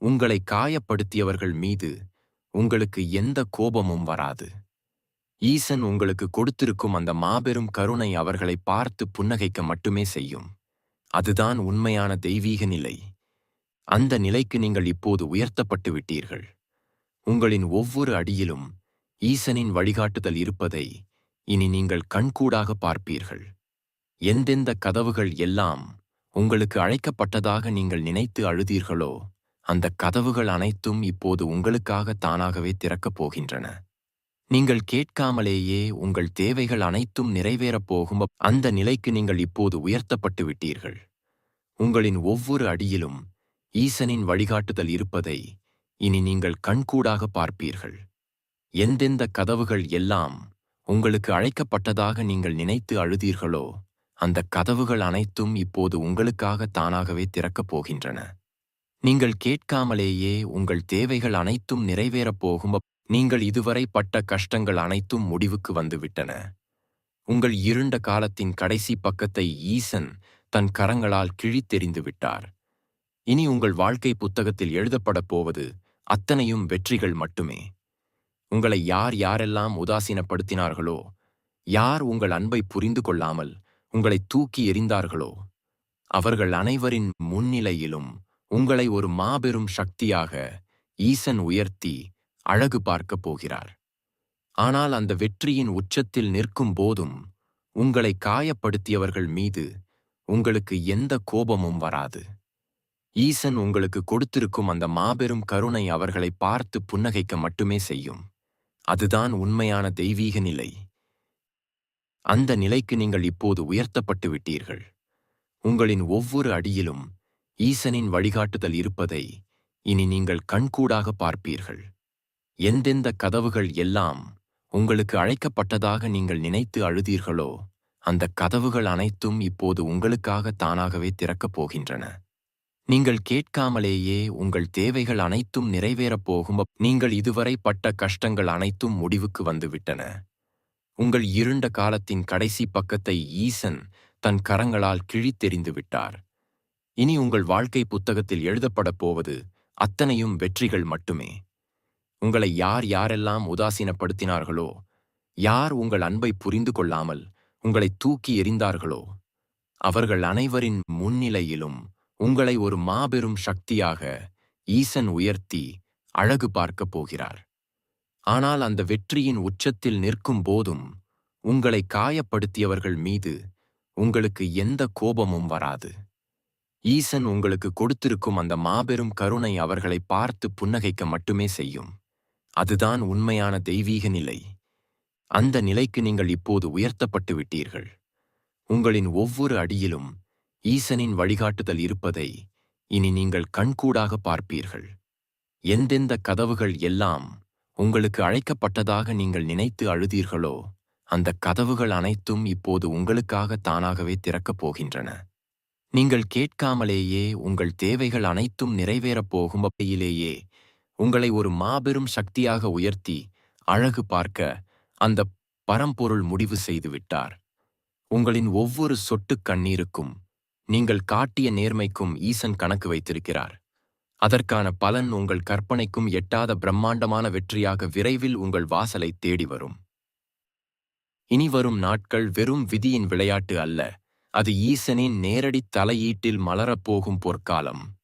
உங்களை காயப்படுத்தியவர்கள் மீது உங்களுக்கு எந்த கோபமும் வராது. ஈசன் உங்களுக்கு கொடுத்திருக்கும் அந்த மாபெரும் கருணை அவர்களை பார்த்து புன்னகைக்க மட்டுமே செய்யும். அதுதான் உண்மையான தெய்வீக நிலை. அந்த நிலைக்கு நீங்கள் இப்போது உயர்த்தப்பட்டு விட்டீர்கள். உங்களின் ஒவ்வொரு அடியிலும் ஈசனின் வழிகாட்டுதல் இருப்பதை இனி நீங்கள் கண்கூடாக பார்ப்பீர்கள். எந்தெந்த கதவுகள் எல்லாம் உங்களுக்கு அழைக்கப்பட்டதாக நீங்கள் நினைத்து அழுதீர்களோ, அந்த கதவுகள் அனைத்தும் இப்போது உங்களுக்காக தானாகவே திறக்கப் போகின்றன. நீங்கள் கேட்காமலேயே உங்கள் தேவைகள் அனைத்தும் நிறைவேறப் போகும் அந்த நிலைக்கு நீங்கள் இப்போது உயர்த்தப்பட்டு விட்டீர்கள். உங்களின் ஒவ்வொரு அடியிலும் ஈசனின் வழிகாட்டுதல் இருப்பதை இனி நீங்கள் கண்கூடாக பார்ப்பீர்கள். எந்தெந்த கதவுகள் எல்லாம் உங்களுக்கு அழைக்கப்பட்டதாக நீங்கள் நினைத்து அழுதீர்களோ, அந்த கதவுகள் அனைத்தும் இப்போது உங்களுக்காக தானாகவே திறக்கப் போகின்றன. நீங்கள் கேட்காமலேயே உங்கள் தேவைகள் அனைத்தும் நிறைவேறப் போகும் நீங்கள் இதுவரை பட்ட கஷ்டங்கள் அனைத்தும் முடிவுக்கு வந்துவிட்டன. உங்கள் இருண்ட காலத்தின் கடைசி பக்கத்தை ஈசன் தன் கரங்களால் கிழித்தெறிந்து விட்டார். இனி உங்கள் வாழ்க்கை புத்தகத்தில் எழுதப்படப் போவது அத்தனையும் வெற்றிகள் மட்டுமே. உங்களை யார் யாரெல்லாம் உதாசீனப்படுத்தினார்களோ, யார் உங்கள் அன்பை புரிந்து கொள்ளாமல் உங்களை தூக்கி எறிந்தார்களோ, அவர்கள் அனைவரின் முன்னிலையிலும் உங்களை ஒரு மாபெரும் சக்தியாக ஈசன் உயர்த்தி அழகு பார்க்கப் போகிறார். ஆனால் அந்த வெற்றியின் உச்சத்தில் நிற்கும் போதும் உங்களை காயப்படுத்தியவர்கள் மீது உங்களுக்கு எந்த கோபமும் வராது. ஈசன் உங்களுக்கு கொடுத்திருக்கும் அந்த மாபெரும் கருணை அவர்களை பார்த்து புன்னகைக்க மட்டுமே செய்யும். அதுதான் உண்மையான தெய்வீக நிலை. அந்த நிலைக்கு நீங்கள் இப்போது உயர்த்தப்பட்டு விட்டீர்கள். உங்களின் ஒவ்வொரு அடியிலும் ஈசனின் வழிகாட்டுதல் இருப்பதை இனி நீங்கள் கண்கூடாக பார்ப்பீர்கள். எந்தெந்த கதவுகள் எல்லாம் உங்களுக்கு அழைக்கப்பட்டதாக நீங்கள் நினைத்து அழுதீர்களோ, அந்த கதவுகள் அனைத்தும் இப்போது உங்களுக்காக தானாகவே திறக்கப் போகின்றன. நீங்கள் கேட்காமலேயே உங்கள் தேவைகள் அனைத்தும் நிறைவேறப் போகும் நீங்கள் இதுவரை பட்ட கஷ்டங்கள் அனைத்தும் முடிவுக்கு வந்துவிட்டன. உங்கள் இருண்ட காலத்தின் கடைசி பக்கத்தை ஈசன் தன் கரங்களால் கிழித்தெறிந்து விட்டார். இனி உங்கள் வாழ்க்கை புத்தகத்தில் எழுதப்படப் போவது அத்தனையும் வெற்றிகள் மட்டுமே. உங்களை யார் யாரெல்லாம் உதாசீனப்படுத்தினார்களோ, யார் உங்கள் அன்பை புரிந்து கொள்ளாமல் உங்களை தூக்கி எறிந்தார்களோ, அவர்கள் அனைவரின் முன்னிலையிலும் உங்களை ஒரு மாபெரும் சக்தியாக ஈசன் உயர்த்தி அழகு பார்க்கப் போகிறார். ஆனால் அந்த வெற்றியின் உச்சத்தில் நிற்கும் போதும் உங்களை காயப்படுத்தியவர்கள் மீது உங்களுக்கு எந்த கோபமும் வராது. ஈசன் உங்களுக்கு கொடுத்திருக்கும் அந்த மாபெரும் கருணை அவர்களை பார்த்து புன்னகைக்க மட்டுமே செய்யும். அதுதான் உண்மையான தெய்வீக நிலை. அந்த நிலைக்கு நீங்கள் இப்போது உயர்த்தப்பட்டு விட்டீர்கள். உங்களின் ஒவ்வொரு அடியிலும் ஈசனின் வழிகாட்டுதல் இருப்பதை இனி நீங்கள் கண்கூடாக பார்ப்பீர்கள். எந்தெந்த கதவுகள் எல்லாம் உங்களுக்கு அழைக்கப்பட்டதாக நீங்கள் நினைத்து அழுதீர்களோ, அந்த கதவுகள் அனைத்தும் இப்போது உங்களுக்காக தானாகவே திறக்கப் போகின்றன. நீங்கள் கேட்காமலேயே உங்கள் தேவைகள் அனைத்தும் நிறைவேறப் போகும் வகையிலேயே உங்களை ஒரு மாபெரும் சக்தியாக உயர்த்தி அழகு பார்க்க அந்த பரம்பொருள் முடிவு செய்துவிட்டார். உங்களின் ஒவ்வொரு சொட்டுக் கண்ணீருக்கும் நீங்கள் காட்டிய நேர்மைக்கும் ஈசன் கணக்கு வைத்திருக்கிறார். அதற்கான பலன் உங்கள் கற்பனைக்கும் எட்டாத பிரம்மாண்டமான வெற்றியாக விரைவில் உங்கள் வாசலை தேடி வரும். இனி வரும் நாட்கள் வெறும் விதியின் விளையாட்டு அல்ல, அது ஈசனின் நேரடி தலையீட்டில் மலரப்போகும் பொற்காலம்.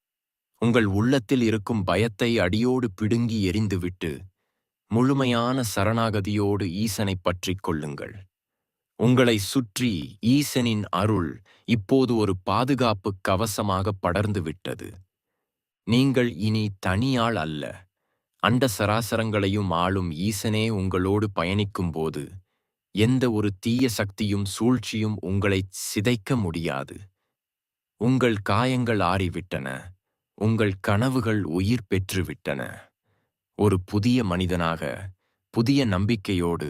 உங்கள் உள்ளத்தில் இருக்கும் பயத்தை அடியோடு பிடுங்கி எறிந்துவிட்டு முழுமையான சரணாகதியோடு ஈசனைப் பற்றிக் கொள்ளுங்கள். உங்களை சுற்றி ஈசனின் அருள் இப்போது ஒரு பாதுகாப்பு கவசமாக படர்ந்துவிட்டது. நீங்கள் இனி தனியாள் அல்ல. அண்ட சராசரங்களையும் ஆளும் ஈசனே உங்களோடு பயணிக்கும்போது எந்த ஒரு தீய சக்தியும் சூழ்ச்சியும் உங்களை சிதைக்க முடியாது. உங்கள் காயங்கள் ஆறிவிட்டன. உங்கள் கனவுகள் உயிர் பெற்றுவிட்டன. ஒரு புதிய மனிதனாக, புதிய நம்பிக்கையோடு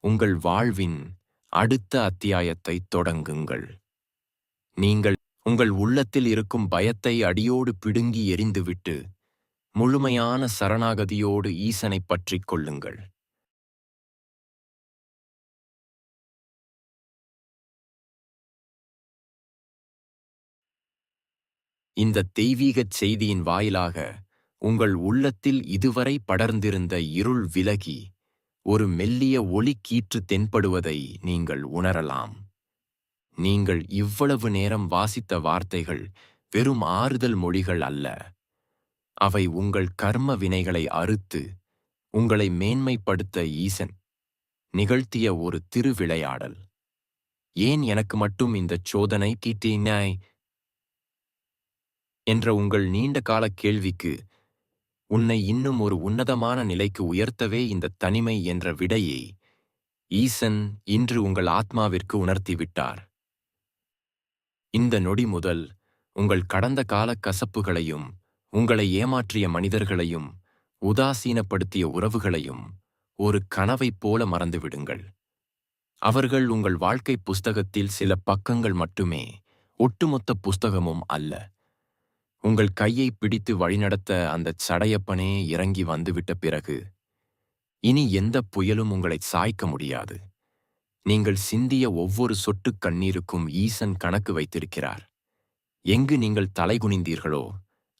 உங்கள் வாழ்வின் அடுத்த அத்தியாயத்தை தொடங்குங்கள். நீங்கள் உங்கள் உள்ளத்தில் இருக்கும் பயத்தை அடியோடு பிடுங்கி எறிந்துவிட்டு முழுமையான சரணாகதியோடு ஈசனைப் பற்றிக் கொள்ளுங்கள். இந்த தெய்வீகச் செய்தியின் வாயிலாக உங்கள் உள்ளத்தில் இதுவரை படர்ந்திருந்த இருள் விலகி ஒரு மெல்லிய ஒளி கீற்று தென்படுவதை நீங்கள் உணரலாம். நீங்கள் இவ்வளவு நேரம் வாசித்த வார்த்தைகள் வெறும் ஆறுதல் மொழிகள் அல்ல. அவை உங்கள் கர்ம வினைகளை அறுத்து உங்களை மேன்மைப்படுத்த ஈசன் நிகழ்த்திய ஒரு திருவிளையாடல். ஏன் எனக்கு மட்டும் இந்தச் சோதனை கிட்டினாய் என்ற உங்கள் நீண்ட கால கேள்விக்கு உன்னை இன்னும் ஒரு உன்னதமான நிலைக்கு உயர்த்தவே இந்த தனிமை என்ற விடையை ஈசன் இன்று உங்கள் ஆத்மாவிற்கு உணர்த்திவிட்டார். இந்த நொடி முதல் உங்கள் கடந்த கால கசப்புகளையும், உங்களை ஏமாற்றிய மனிதர்களையும், உதாசீனப்படுத்திய உறவுகளையும் ஒரு கனவைப் போல மறந்துவிடுங்கள். அவர்கள் உங்கள் வாழ்க்கை புஸ்தகத்தில் சில பக்கங்கள் மட்டுமே, ஒட்டுமொத்த புஸ்தகமும் அல்ல. உங்கள் கையை பிடித்து வழிநடத்த அந்தச் சடையப்பனே இறங்கி வந்துவிட்ட பிறகு இனி எந்த புயலும் உங்களை சாய்க்க முடியாது. நீங்கள் சிந்திய ஒவ்வொரு சொட்டுக் கண்ணீருக்கும் ஈசன் கணக்கு வைத்திருக்கிறார். எங்கு நீங்கள் தலைகுனிந்தீர்களோ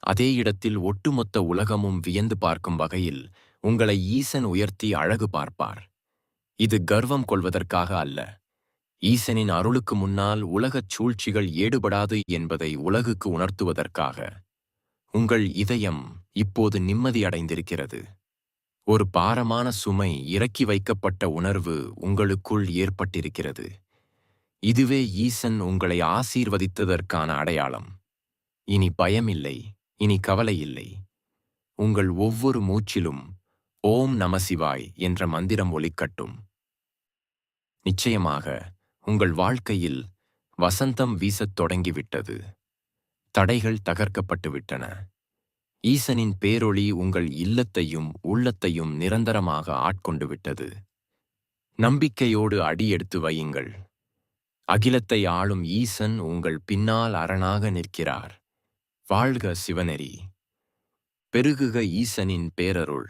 அதே இடத்தில் ஒட்டுமொத்த உலகமும் வியந்து பார்க்கும் வகையில் உங்களை ஈசன் உயர்த்தி அழகு பார்ப்பார். இது கர்வம் கொள்வதற்காக அல்ல. ஈசனின் அருளுக்கு முன்னால் உலகச் சூழ்ச்சிகள் ஏடுபடாது என்பதை உலகுக்கு உணர்த்துவதற்காக. உங்கள் இதயம் இப்போது நிம்மதியடைந்திருக்கிறது. ஒரு பாரமான சுமை இறக்கி வைக்கப்பட்ட உணர்வு உங்களுக்குள் ஏற்பட்டிருக்கிறது. இதுவே ஈசன் உங்களை ஆசீர்வதித்ததற்கான அடையாளம். இனி பயமில்லை, இனி கவலை இல்லை. உங்கள் ஒவ்வொரு மூச்சிலும் ஓம் நமசிவாய் என்ற மந்திரம் ஒலிக்கட்டும். நிச்சயமாக உங்கள் வாழ்க்கையில் வசந்தம் வீசத் தொடங்கிவிட்டது. தடைகள் தகர்க்கப்பட்டுவிட்டன. ஈசனின் பேரொளி உங்கள் இல்லத்தையும் உள்ளத்தையும் நிரந்தரமாக ஆட்கொண்டு விட்டது. நம்பிக்கையோடு அடியெடுத்து வையுங்கள். அகிலத்தை ஆளும் ஈசன் உங்கள் பின்னால் அரணாக நிற்கிறார். வாழ்க சிவநெறி. பெருகுக ஈசனின் பேரருள்.